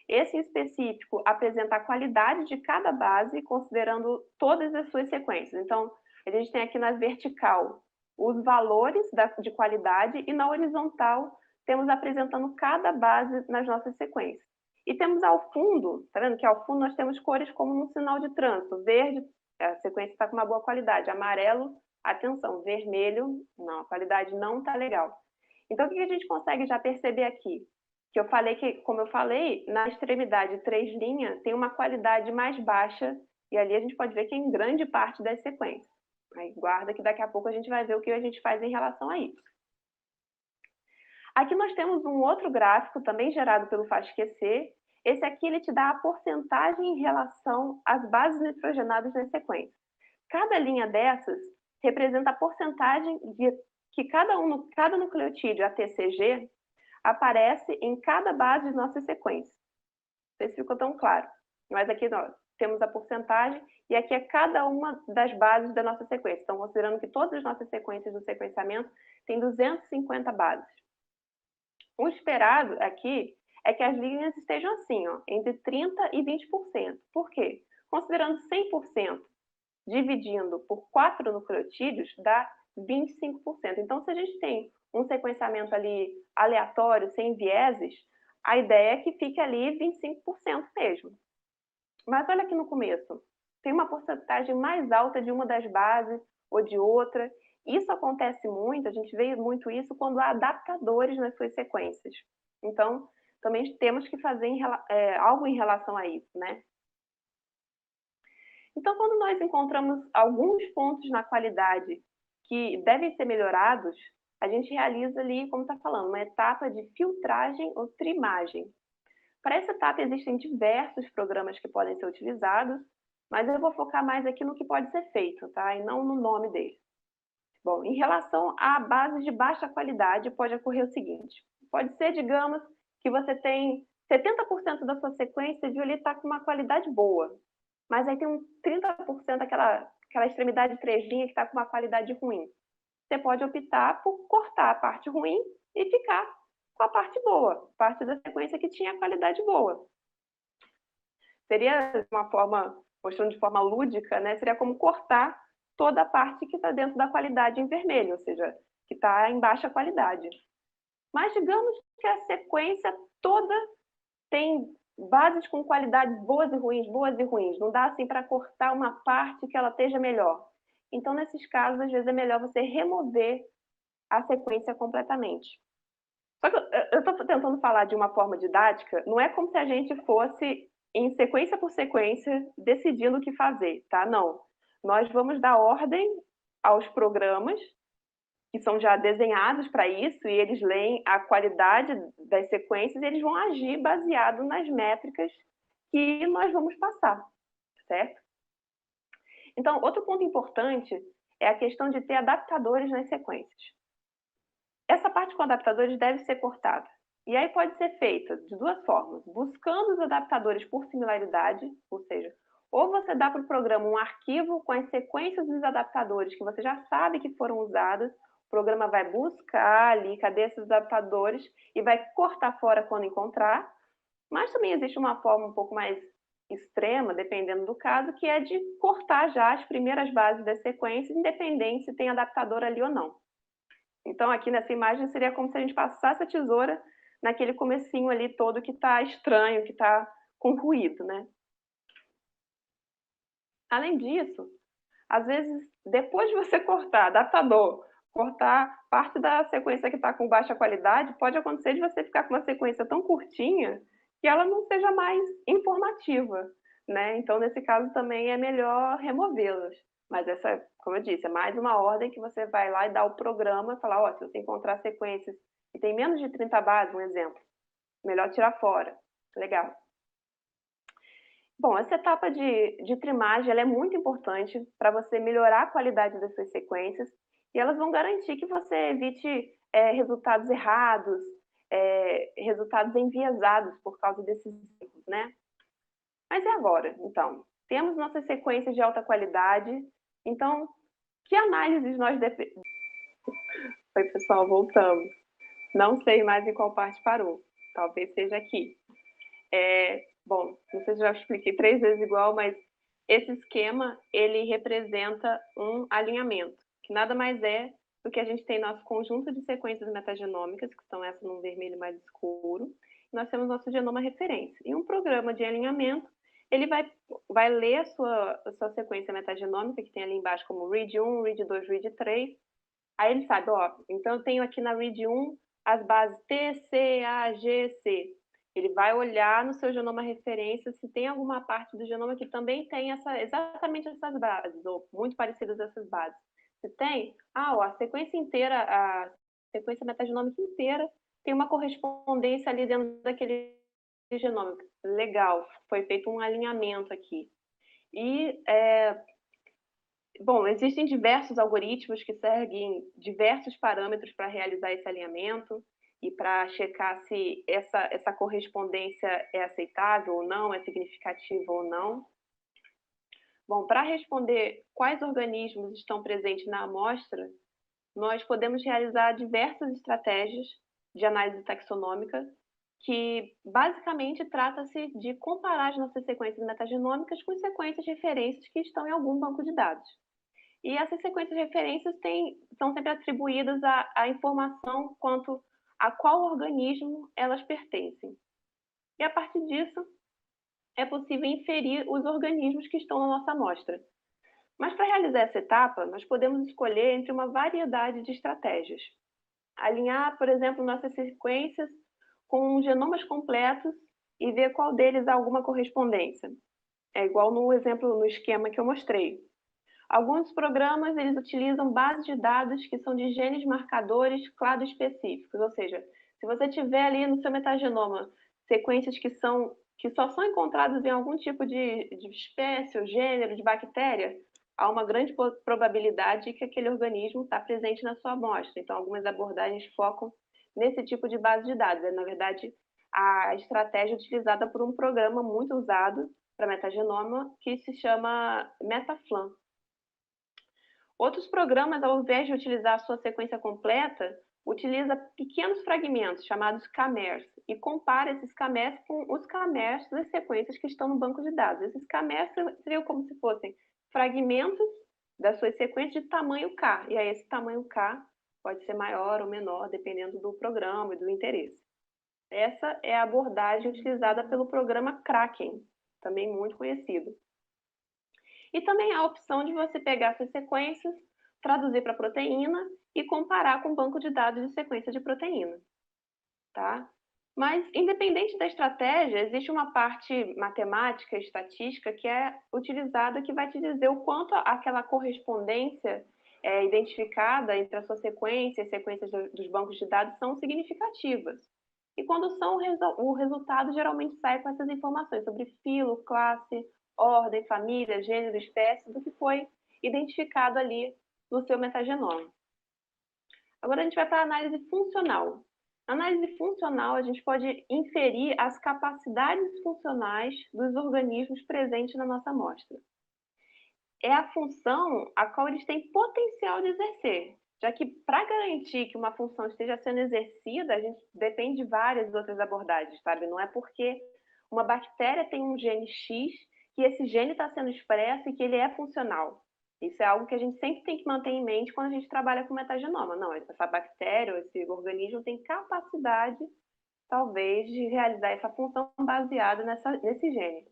Esse em específico apresenta a qualidade de cada base, considerando todas as suas sequências. Então, a gente tem aqui na vertical os valores de qualidade e na horizontal temos apresentando cada base nas nossas sequências. E temos ao fundo, tá vendo que ao fundo nós temos cores como um sinal de trânsito. Verde, a sequência está com uma boa qualidade. Amarelo, atenção. Vermelho, não, a qualidade não está legal. Então, o que a gente consegue já perceber aqui? Que eu falei que, como eu falei, na extremidade 3 linhas tem uma qualidade mais baixa, e ali a gente pode ver que é em grande parte das sequências. Aí guarda que daqui a pouco a gente vai ver o que a gente faz em relação a isso. Aqui nós temos um outro gráfico, também gerado pelo FastQC. Esse aqui ele te dá a porcentagem em relação às bases nitrogenadas nas sequências. Cada linha dessas representa a porcentagem que cada nucleotídeo ATCG aparece em cada base de nossa sequência. Não sei se ficou tão claro. Mas aqui nós temos a porcentagem e aqui é cada uma das bases da nossa sequência. Então, considerando que todas as nossas sequências do sequenciamento têm 250 bases. O esperado aqui é que as linhas estejam assim, ó, entre 30% e 20%. Por quê? Considerando 100%, dividindo por 4 nucleotídeos, dá 25%. Então, se a gente tem um sequenciamento ali aleatório, sem vieses, a ideia é que fique ali 25% mesmo. Mas olha aqui no começo, tem uma porcentagem mais alta de uma das bases ou de outra. Isso acontece muito, a gente vê muito isso quando há adaptadores nas suas sequências. Então, também temos que fazer algo em relação a isso, né? Então, quando nós encontramos alguns pontos na qualidade que devem ser melhorados, a gente realiza ali, como está falando, uma etapa de filtragem ou trimagem. Para essa etapa existem diversos programas que podem ser utilizados, mas eu vou focar mais aqui no que pode ser feito, tá? E não no nome dele. Bom, em relação a bases de baixa qualidade, pode ocorrer o seguinte. Pode ser, digamos, que você tem 70% da sua sequência de ali está com uma qualidade boa, mas aí tem um 30% aquela extremidade 3' que está com uma qualidade ruim. Você pode optar por cortar a parte ruim e ficar com a parte boa, parte da sequência que tinha qualidade boa. Seria uma forma, mostrando de forma lúdica, né? Seria como cortar toda a parte que está dentro da qualidade em vermelho, ou seja, que está em baixa qualidade. Mas digamos que a sequência toda tem bases com qualidades boas e ruins. Não dá assim para cortar uma parte que ela esteja melhor. Então, nesses casos, às vezes é melhor você remover a sequência completamente. Só que eu estou tentando falar de uma forma didática, não é como se a gente fosse, em sequência por sequência, decidindo o que fazer, tá? Não. Nós vamos dar ordem aos programas que são já desenhados para isso, e eles leem a qualidade das sequências e eles vão agir baseado nas métricas que nós vamos passar, certo? Então, outro ponto importante é a questão de ter adaptadores nas sequências. Essa parte com adaptadores deve ser cortada. E aí pode ser feita de duas formas, buscando os adaptadores por similaridade, ou seja, ou você dá para o programa um arquivo com as sequências dos adaptadores que você já sabe que foram usados, o programa vai buscar ali, cadê esses adaptadores, e vai cortar fora quando encontrar. Mas também existe uma forma um pouco mais extrema, dependendo do caso, que é de cortar já as primeiras bases das sequências, independente se tem adaptador ali ou não. Então, aqui nessa imagem, seria como se a gente passasse a tesoura naquele comecinho ali todo que está estranho, que está com ruído, né? Além disso, às vezes, depois de você cortar, adaptador, cortar parte da sequência que está com baixa qualidade, pode acontecer de você ficar com uma sequência tão curtinha que ela não seja mais informativa, né? Então, nesse caso, também é melhor removê-las. Mas essa, como eu disse, é mais uma ordem que você vai lá e dá o programa e falar, ó, se você encontrar sequências que tem menos de 30 bases, um exemplo, melhor tirar fora. Legal. Bom, essa etapa de trimagem ela é muito importante para você melhorar a qualidade das suas sequências e elas vão garantir que você evite resultados errados, resultados enviesados por causa desses erros, né? Mas e agora, então? Temos nossas sequências de alta qualidade, então, que análises nós devemos... Oi, pessoal, voltamos. Não sei mais em qual parte parou, talvez seja aqui. Bom, não sei se já expliquei 3 vezes igual, mas esse esquema, ele representa um alinhamento, que nada mais é do que a gente tem nosso conjunto de sequências metagenômicas, que são essas num vermelho mais escuro, e nós temos nosso genoma referência. E um programa de alinhamento, ele vai ler a sua sequência metagenômica, que tem ali embaixo como read 1, read 2, read 3, aí ele sabe, ó, então eu tenho aqui na read 1 as bases T, C, A, G, C. Ele vai olhar no seu genoma referência se tem alguma parte do genoma que também tem exatamente essas bases, ou muito parecidas a essas bases. Se tem, ó, a sequência inteira, a sequência metagenômica inteira tem uma correspondência ali dentro daquele genoma. Legal, foi feito um alinhamento aqui. E, bom, existem diversos algoritmos que seguem diversos parâmetros para realizar esse alinhamento e para checar se essa correspondência é aceitável ou não, é significativa ou não. Bom, para responder quais organismos estão presentes na amostra, nós podemos realizar diversas estratégias de análise taxonômica, que basicamente trata-se de comparar as nossas sequências metagenômicas com sequências de referências que estão em algum banco de dados. E essas sequências de referências são sempre atribuídas à informação quanto a qual organismo elas pertencem. E a partir disso, é possível inferir os organismos que estão na nossa amostra. Mas para realizar essa etapa, nós podemos escolher entre uma variedade de estratégias. Alinhar, por exemplo, nossas sequências com genomas completos e ver qual deles há alguma correspondência. É igual no exemplo, no esquema que eu mostrei. Alguns programas eles utilizam bases de dados que são de genes marcadores clado específicos, ou seja, se você tiver ali no seu metagenoma sequências que só são encontradas em algum tipo de espécie ou gênero de bactéria, há uma grande probabilidade que aquele organismo está presente na sua amostra. Então, algumas abordagens focam nesse tipo de base de dados. É, na verdade, a estratégia utilizada por um programa muito usado para metagenoma que se chama Metaflam. Outros programas, ao invés de utilizar a sua sequência completa, utiliza pequenos fragmentos, chamados k-mers, e compara esses k-mers com os k-mers das sequências que estão no banco de dados. Esses k-mers seriam como se fossem fragmentos das suas sequências de tamanho k, e aí esse tamanho k pode ser maior ou menor, dependendo do programa e do interesse. Essa é a abordagem utilizada pelo programa Kraken, também muito conhecido. E também há a opção de você pegar essas sequências, traduzir para proteína e comparar com o banco de dados de sequência de proteína. Tá? Mas, independente da estratégia, existe uma parte matemática, estatística, que é utilizada que vai te dizer o quanto aquela correspondência identificada entre a sua sequência e sequências dos bancos de dados são significativas. E quando são, o resultado geralmente sai com essas informações sobre filo, classe, ordem, família, gênero, espécie, do que foi identificado ali no seu metagenoma. Agora a gente vai para a análise funcional. Na análise funcional, a gente pode inferir as capacidades funcionais dos organismos presentes na nossa amostra. É a função a qual eles têm potencial de exercer, já que para garantir que uma função esteja sendo exercida, a gente depende de várias outras abordagens, sabe? Não é porque uma bactéria tem um gene X que esse gene está sendo expresso e que ele é funcional. Isso é algo que a gente sempre tem que manter em mente quando a gente trabalha com metagenoma. Não, essa bactéria ou esse organismo tem capacidade, talvez, de realizar essa função baseada nesse gene.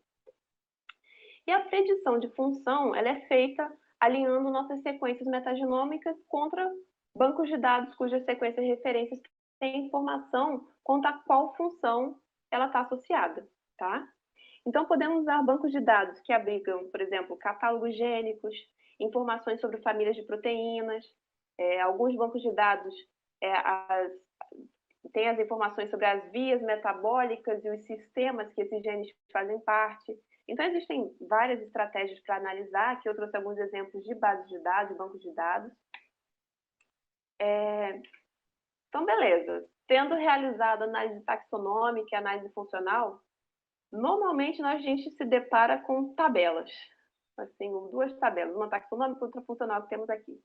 E a predição de função, ela é feita alinhando nossas sequências metagenômicas contra bancos de dados cujas sequências de referências têm informação quanto a qual função ela está associada, tá? Então, podemos usar bancos de dados que abrigam, por exemplo, catálogos gênicos, informações sobre famílias de proteínas, alguns bancos de dados têm as informações sobre as vias metabólicas e os sistemas que esses genes fazem parte. Então, existem várias estratégias para analisar, aqui eu trouxe alguns exemplos de bases de dados, bancos de dados. Então, beleza. Tendo realizado análise taxonômica e análise funcional, normalmente a gente se depara com tabelas. Assim, duas tabelas, uma taxonômica e outra funcional que temos aqui.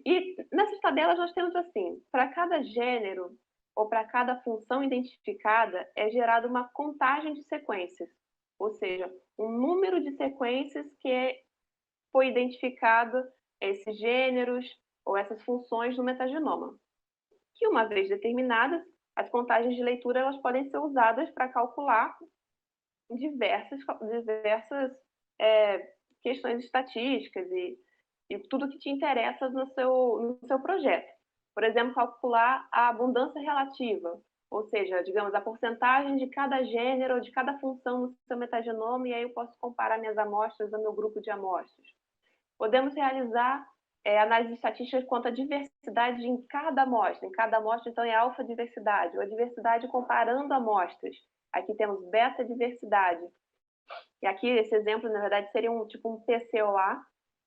E nessas tabelas nós temos assim, para cada gênero ou para cada função identificada é gerada uma contagem de sequências, ou seja, um número de sequências que foi identificado esses gêneros ou essas funções no metagenoma. Que uma vez determinadas, as contagens de leitura elas podem ser usadas para calcular diversas questões estatísticas e tudo que te interessa no seu projeto. Por exemplo, calcular a abundância relativa, ou seja, digamos, a porcentagem de cada gênero ou de cada função no seu metagenoma, e aí eu posso comparar minhas amostras ao meu grupo de amostras. Podemos realizar análise estatística quanto à diversidade em cada amostra. Em cada amostra, então, é alfa-diversidade, ou a diversidade comparando amostras. Aqui temos beta-diversidade. E aqui, esse exemplo, na verdade, seria um PCOA,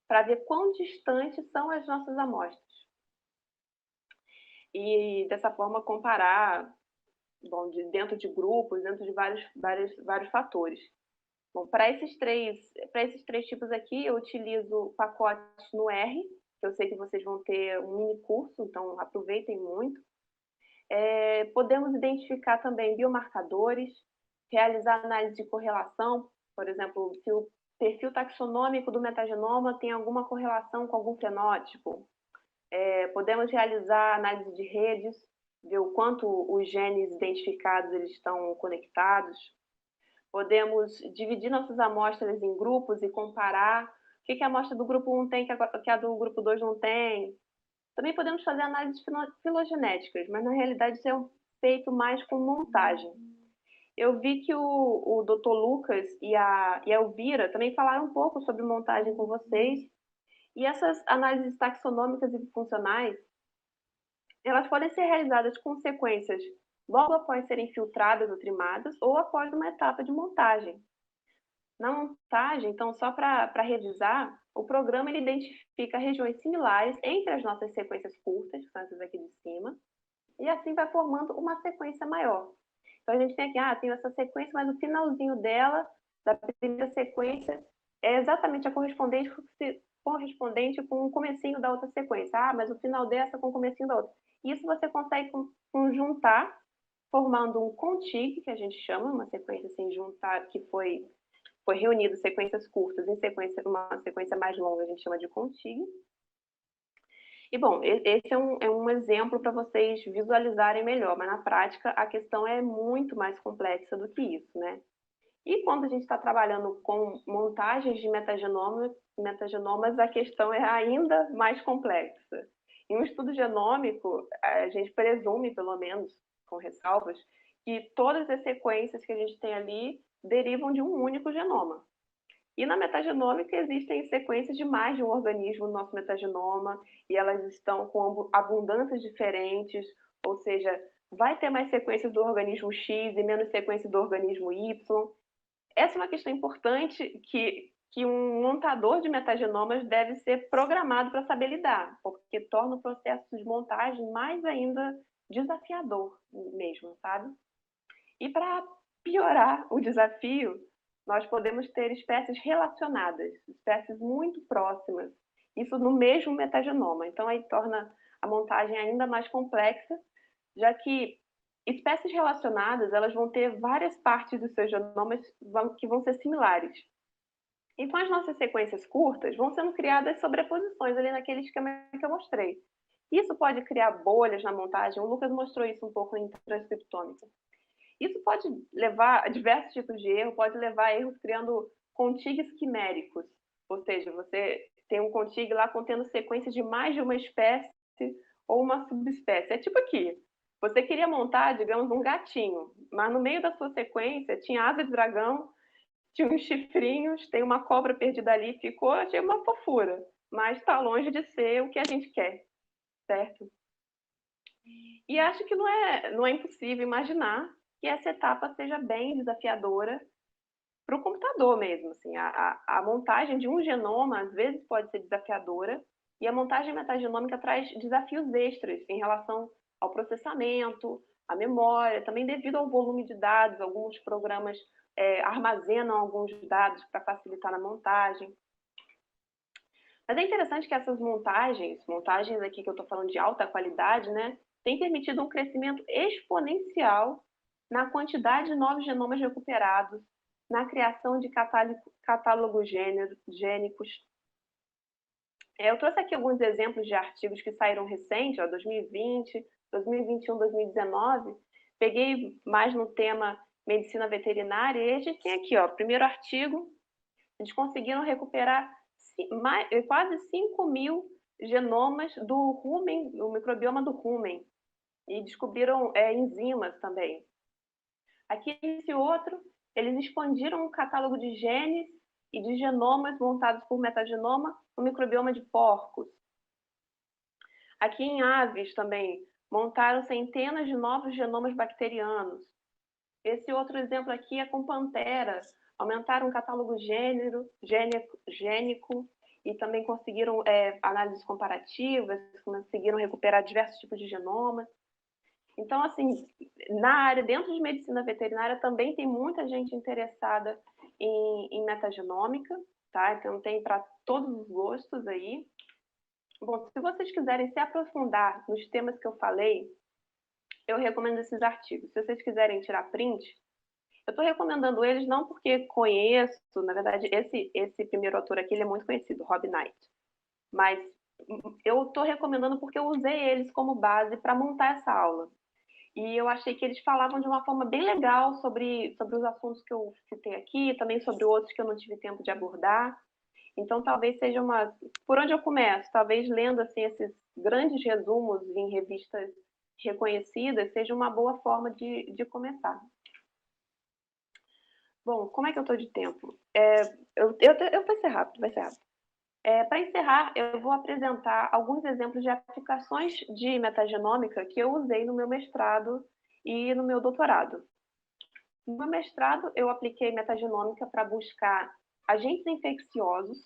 para ver quão distantes são as nossas amostras. E, dessa forma, comparar dentro de grupos, dentro de vários fatores. Bom, para esses três tipos aqui, eu utilizo pacotes no R, que eu sei que vocês vão ter um mini curso, então aproveitem muito. Podemos identificar também biomarcadores, realizar análise de correlação, por exemplo, se o perfil taxonômico do metagenoma tem alguma correlação com algum fenótipo. Podemos realizar análise de redes, ver o quanto os genes identificados eles estão conectados. Podemos dividir nossas amostras em grupos e comparar o que a amostra do grupo 1 tem que a do grupo 2 não tem. Também podemos fazer análises filogenéticas, mas na realidade isso é feito mais com montagem. Eu vi que o Dr. Lucas e a Elvira também falaram um pouco sobre montagem com vocês. E essas análises taxonômicas e funcionais, elas podem ser realizadas com sequências logo após serem filtradas ou trimadas ou após uma etapa de montagem. Na montagem, então, só para revisar, o programa ele identifica regiões similares entre as nossas sequências curtas, que são essas aqui de cima, e assim vai formando uma sequência maior. Então, a gente tem aqui, tem essa sequência, mas o finalzinho dela, da primeira sequência, é exatamente a correspondente com o comecinho da outra sequência. Mas o final dessa com o comecinho da outra. Isso você consegue conjuntar, formando um contig, que a gente chama, uma sequência assim, juntar, que foi reunido sequências curtas em uma sequência mais longa, a gente chama de contig. E, bom, esse é um exemplo para vocês visualizarem melhor, mas na prática a questão é muito mais complexa do que isso, né? E quando a gente está trabalhando com montagens de metagenomas, a questão é ainda mais complexa. Em um estudo genômico, a gente presume, pelo menos, com ressalvas, que todas as sequências que a gente tem ali derivam de um único genoma. E na metagenômica existem sequências de mais de um organismo no nosso metagenoma, e elas estão com abundâncias diferentes, ou seja, vai ter mais sequências do organismo X e menos sequências do organismo Y. Essa é uma questão importante que um montador de metagenomas deve ser programado para saber lidar, porque torna o processo de montagem mais ainda desafiador mesmo, sabe? E para piorar o desafio, nós podemos ter espécies relacionadas, espécies muito próximas, isso no mesmo metagenoma. Então, aí torna a montagem ainda mais complexa, já que espécies relacionadas, elas vão ter várias partes dos seus genomas que vão ser similares. E com as nossas sequências curtas, vão sendo criadas sobreposições ali naquele esquema que eu mostrei. Isso pode criar bolhas na montagem, o Lucas mostrou isso um pouco em transcriptômica. Isso pode levar a diversos tipos de erro, pode levar a erros criando contigues quiméricos, ou seja, você tem um contigo lá contendo sequências de mais de uma espécie ou uma subespécie. É tipo aqui, você queria montar, digamos, um gatinho, mas no meio da sua sequência tinha asa de dragão, tinha uns chifrinhos, tem uma cobra perdida ali, ficou, achei uma fofura, mas está longe de ser o que a gente quer, certo? E acho que não é impossível imaginar que essa etapa seja bem desafiadora para o computador mesmo. Assim, a montagem de um genoma, às vezes, pode ser desafiadora, e a montagem metagenômica traz desafios extras em relação ao processamento, à memória, também devido ao volume de dados. Alguns programas armazenam alguns dados para facilitar a montagem. Mas é interessante que essas montagens aqui que eu estou falando de alta qualidade, né, têm permitido um crescimento exponencial na quantidade de novos genomas recuperados, na criação de catálogos gênicos. Eu trouxe aqui alguns exemplos de artigos que saíram recentes, 2020, 2021, 2019. Peguei mais no tema medicina veterinária e a gente tem aqui, primeiro artigo, eles conseguiram recuperar quase 5.000 genomas do rumen, do microbioma do rumen, e descobriram enzimas também. Aqui, esse outro, eles expandiram o catálogo de genes e de genomas montados por metagenoma no microbioma de porcos. Aqui em aves também, montaram centenas de novos genomas bacterianos. Esse outro exemplo aqui é com panteras, aumentaram o catálogo gênico e também conseguiram análises comparativas, conseguiram recuperar diversos tipos de genomas. Então, assim, na área, dentro de medicina veterinária, também tem muita gente interessada em metagenômica, tá? Então, tem para todos os gostos aí. Bom, se vocês quiserem se aprofundar nos temas que eu falei, eu recomendo esses artigos. Se vocês quiserem tirar print, eu estou recomendando eles não porque conheço, na verdade, esse primeiro autor aqui ele é muito conhecido, Rob Knight. Mas eu estou recomendando porque eu usei eles como base para montar essa aula. E eu achei que eles falavam de uma forma bem legal sobre os assuntos que eu citei aqui, também sobre outros que eu não tive tempo de abordar. Então, talvez seja uma... Por onde eu começo? Talvez lendo assim, esses grandes resumos em revistas reconhecidas seja uma boa forma de começar. Bom, como é que eu estou de tempo? Vai ser rápido, vai ser rápido. Para encerrar, eu vou apresentar alguns exemplos de aplicações de metagenômica que eu usei no meu mestrado e no meu doutorado. No meu mestrado, eu apliquei metagenômica para buscar agentes infecciosos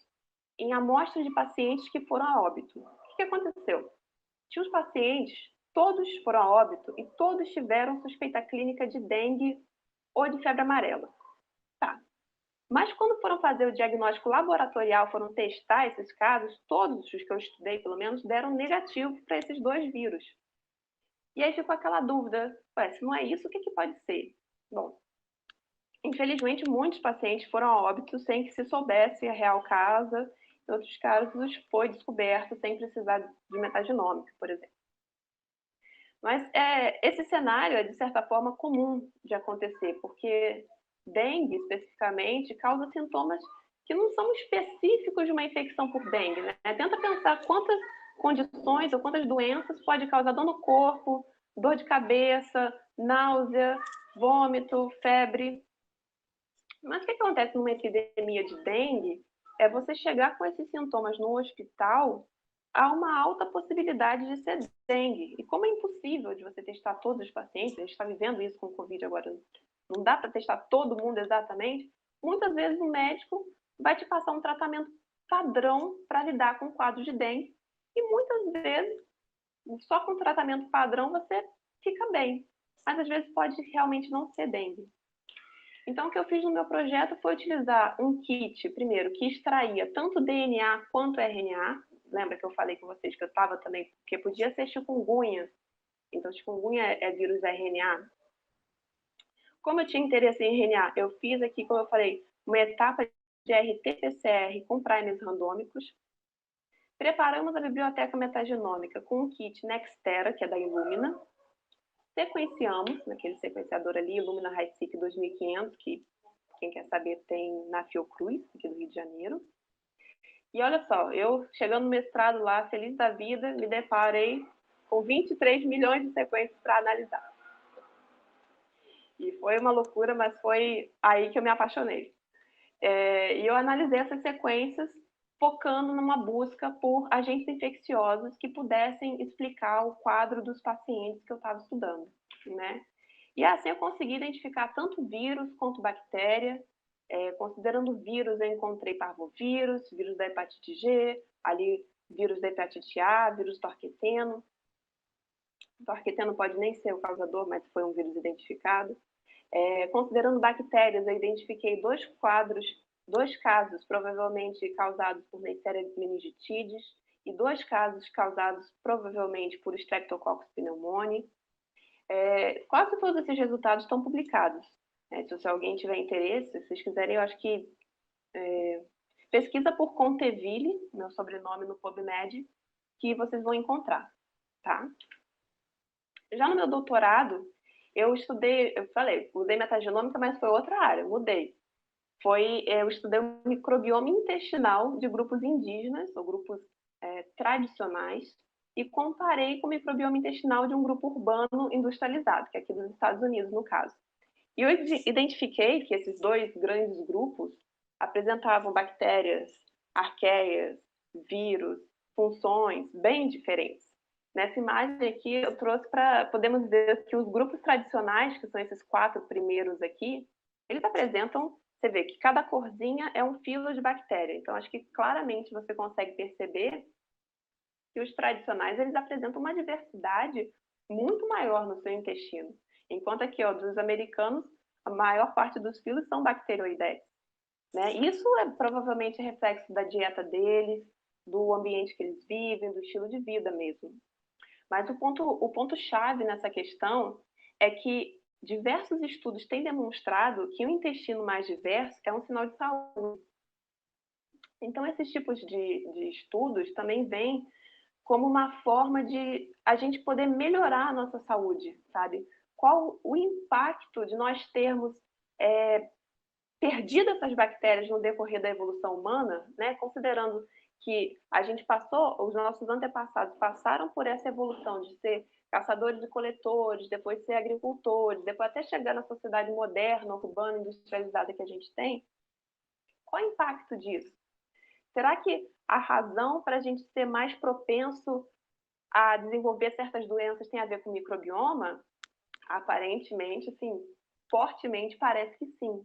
em amostras de pacientes que foram a óbito. O que aconteceu? Tinha os pacientes, todos foram a óbito e todos tiveram suspeita clínica de dengue ou de febre amarela. Tá. Mas quando foram fazer o diagnóstico laboratorial, foram testar esses casos, todos os que eu estudei, pelo menos, deram negativo para esses dois vírus. E aí ficou aquela dúvida, se não é isso, o que pode ser? Bom, infelizmente, muitos pacientes foram a óbito sem que se soubesse a real causa. Em outros casos, foi descoberto sem precisar de metagenômica, por exemplo. Mas esse cenário é, de certa forma, comum de acontecer, porque dengue, especificamente, causa sintomas que não são específicos de uma infecção por dengue, né? Tenta pensar quantas condições ou quantas doenças pode causar dor no corpo, dor de cabeça, náusea, vômito, febre. Mas o que acontece numa epidemia de dengue é você chegar com esses sintomas no hospital, há uma alta possibilidade de ser dengue. E como é impossível de você testar todos os pacientes, a gente está vivendo isso com o Covid agora, não dá para testar todo mundo exatamente, muitas vezes o médico vai te passar um tratamento padrão para lidar com o quadro de dengue, e muitas vezes, só com o tratamento padrão você fica bem, mas às vezes pode realmente não ser dengue. Então, o que eu fiz no meu projeto foi utilizar um kit, primeiro, que extraía tanto DNA quanto RNA. Lembra que eu falei com vocês que eu estava também, porque podia ser chikungunya. Então, chikungunya é vírus RNA. Como eu tinha interesse em RNA, eu fiz aqui, como eu falei, uma etapa de RT-PCR com primers randômicos. Preparamos a biblioteca metagenômica com um kit Nextera, que é da Illumina. Sequenciamos, naquele sequenciador ali, Illumina HiSeq 2500, que Quem quer saber tem na Fiocruz, aqui do Rio de Janeiro. E olha só, eu chegando no mestrado lá, feliz da vida, me deparei com 23 milhões de sequências para analisar. E foi uma loucura, mas foi aí que eu me apaixonei. E eu analisei essas sequências focando numa busca por agentes infecciosos que pudessem explicar o quadro dos pacientes que eu estava estudando, né? E assim eu consegui identificar tanto vírus quanto bactéria. Considerando vírus, eu encontrei parvovírus, vírus da hepatite G, ali vírus da hepatite A, vírus torqueteno. O torqueteno pode nem ser o causador, mas foi um vírus identificado. Considerando bactérias, eu identifiquei dois casos provavelmente causados por Neisseria meningitidis e 2 casos causados provavelmente por Streptococcus pneumoniae. Quase todos esses resultados estão publicados. Se alguém tiver interesse, se vocês quiserem, eu acho que pesquisa por Conteville, meu sobrenome no PubMed, que vocês vão encontrar, tá? Já no meu doutorado, eu usei metagenômica, mas foi outra área, mudei. Eu estudei o microbioma intestinal de grupos indígenas, ou grupos tradicionais, e comparei com o microbioma intestinal de um grupo urbano industrializado, que é aqui dos Estados Unidos, no caso. E eu identifiquei que esses 2 grandes grupos apresentavam bactérias, arqueias, vírus, funções bem diferentes. Nessa imagem aqui, eu trouxe podemos dizer que os grupos tradicionais, que são esses 4 primeiros aqui, eles apresentam, você vê que cada corzinha é um filo de bactéria. Então, acho que claramente você consegue perceber que os tradicionais, eles apresentam uma diversidade muito maior no seu intestino. Enquanto aqui, dos americanos, a maior parte dos filos são bacteroidetes, né? Isso é provavelmente reflexo da dieta deles, do ambiente que eles vivem, do estilo de vida mesmo. Mas o ponto-chave nessa questão é que diversos estudos têm demonstrado que o intestino mais diverso é um sinal de saúde. Então, esses tipos de estudos também vêm como uma forma de a gente poder melhorar a nossa saúde, sabe? Qual o impacto de nós termos perdido essas bactérias no decorrer da evolução humana, né? Considerando que a gente os nossos antepassados passaram por essa evolução de ser caçadores e coletores, depois ser agricultores, depois até chegar na sociedade moderna, urbana, industrializada que a gente tem. Qual o impacto disso? Será que a razão para a gente ser mais propenso a desenvolver certas doenças tem a ver com o microbioma? Aparentemente, assim, fortemente parece que sim.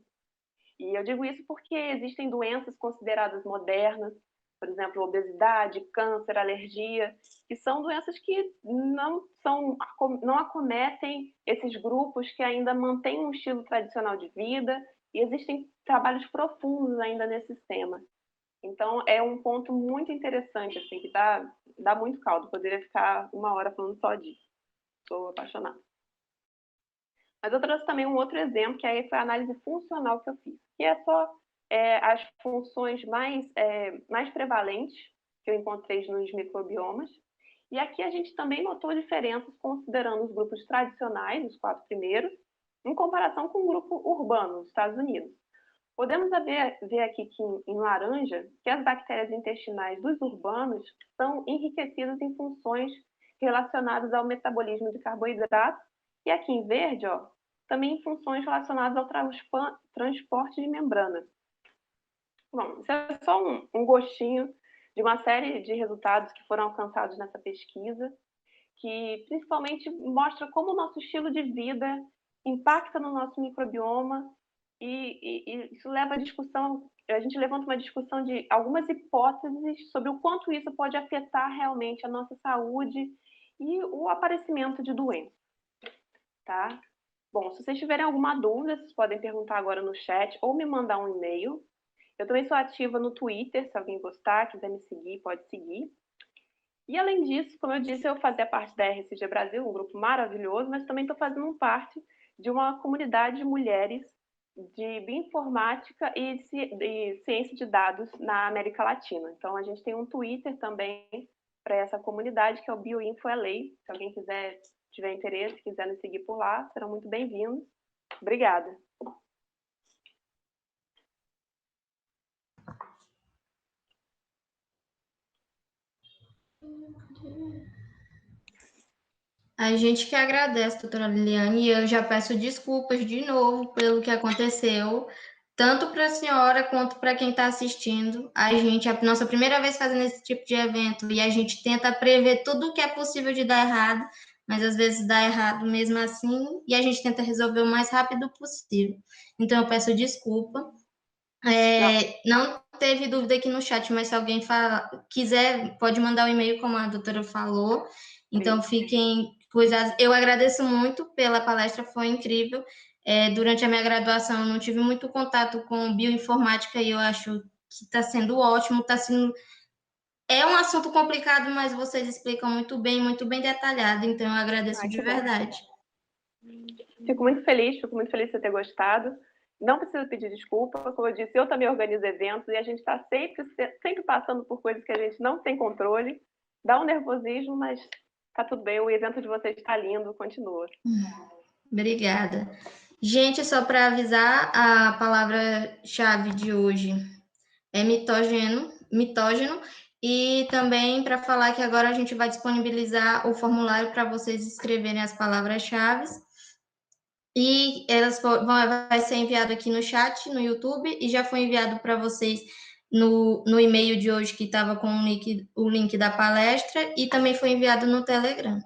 E eu digo isso porque existem doenças consideradas modernas, por exemplo, obesidade, câncer, alergia, que são doenças que não acometem esses grupos que ainda mantêm um estilo tradicional de vida, e existem trabalhos profundos ainda nesse tema. Então, é um ponto muito interessante, assim, que dá muito caldo. Poderia ficar 1 hora falando só disso. Estou apaixonada. Mas eu trouxe também um outro exemplo, que aí foi a análise funcional que eu fiz, que é só as funções mais prevalentes que eu encontrei nos microbiomas. E aqui a gente também notou diferenças considerando os grupos tradicionais, os 4 primeiros, em comparação com o grupo urbano, dos Estados Unidos. Podemos ver aqui que, em laranja, que as bactérias intestinais dos urbanos são enriquecidas em funções relacionadas ao metabolismo de carboidratos, e aqui em verde, também em funções relacionadas ao transporte de membrana. Bom, isso é só um gostinho de uma série de resultados que foram alcançados nessa pesquisa, que principalmente mostra como o nosso estilo de vida impacta no nosso microbioma, e isso leva a gente levanta uma discussão de algumas hipóteses sobre o quanto isso pode afetar realmente a nossa saúde e o aparecimento de doenças, tá? Bom, se vocês tiverem alguma dúvida, vocês podem perguntar agora no chat ou me mandar um e-mail. Eu também sou ativa no Twitter, se alguém gostar, quiser me seguir, pode seguir. E além disso, como eu disse, eu fazia parte da RCG Brasil, um grupo maravilhoso, mas também estou fazendo parte de uma comunidade de mulheres de bioinformática e ciência de dados na América Latina. Então, a gente tem um Twitter também para essa comunidade, que é o BioInfoLA. Se alguém tiver interesse, quiser nos seguir por lá, serão muito bem-vindos. Obrigada. A gente que agradece, doutora Liliane, e eu já peço desculpas de novo pelo que aconteceu, tanto para a senhora quanto para quem está assistindo. É a nossa primeira vez fazendo esse tipo de evento e a gente tenta prever tudo o que é possível de dar errado, mas às vezes dá errado mesmo assim e a gente tenta resolver o mais rápido possível. Então eu peço desculpa. Não teve dúvida aqui no chat, mas se alguém quiser, pode mandar o e-mail, como a doutora falou. Então, fiquem cuidados. Eu agradeço muito pela palestra, foi incrível. Durante a minha graduação, eu não tive muito contato com bioinformática e eu acho que está sendo ótimo. É um assunto complicado, mas vocês explicam muito bem detalhado. Então, eu agradeço de verdade. Fico muito feliz de você ter gostado. Não preciso pedir desculpa, como eu disse, eu também organizo eventos e a gente está sempre passando por coisas que a gente não tem controle. Dá um nervosismo, mas tá tudo bem, o evento de vocês está lindo, continua. Obrigada. Gente, só para avisar, a palavra-chave de hoje é mitógeno, e também para falar que agora a gente vai disponibilizar o formulário para vocês escreverem as palavras-chave e vai ser enviado aqui no chat, no YouTube, e já foi enviado para vocês no e-mail de hoje, que estava com o link da palestra, e também foi enviado no Telegram.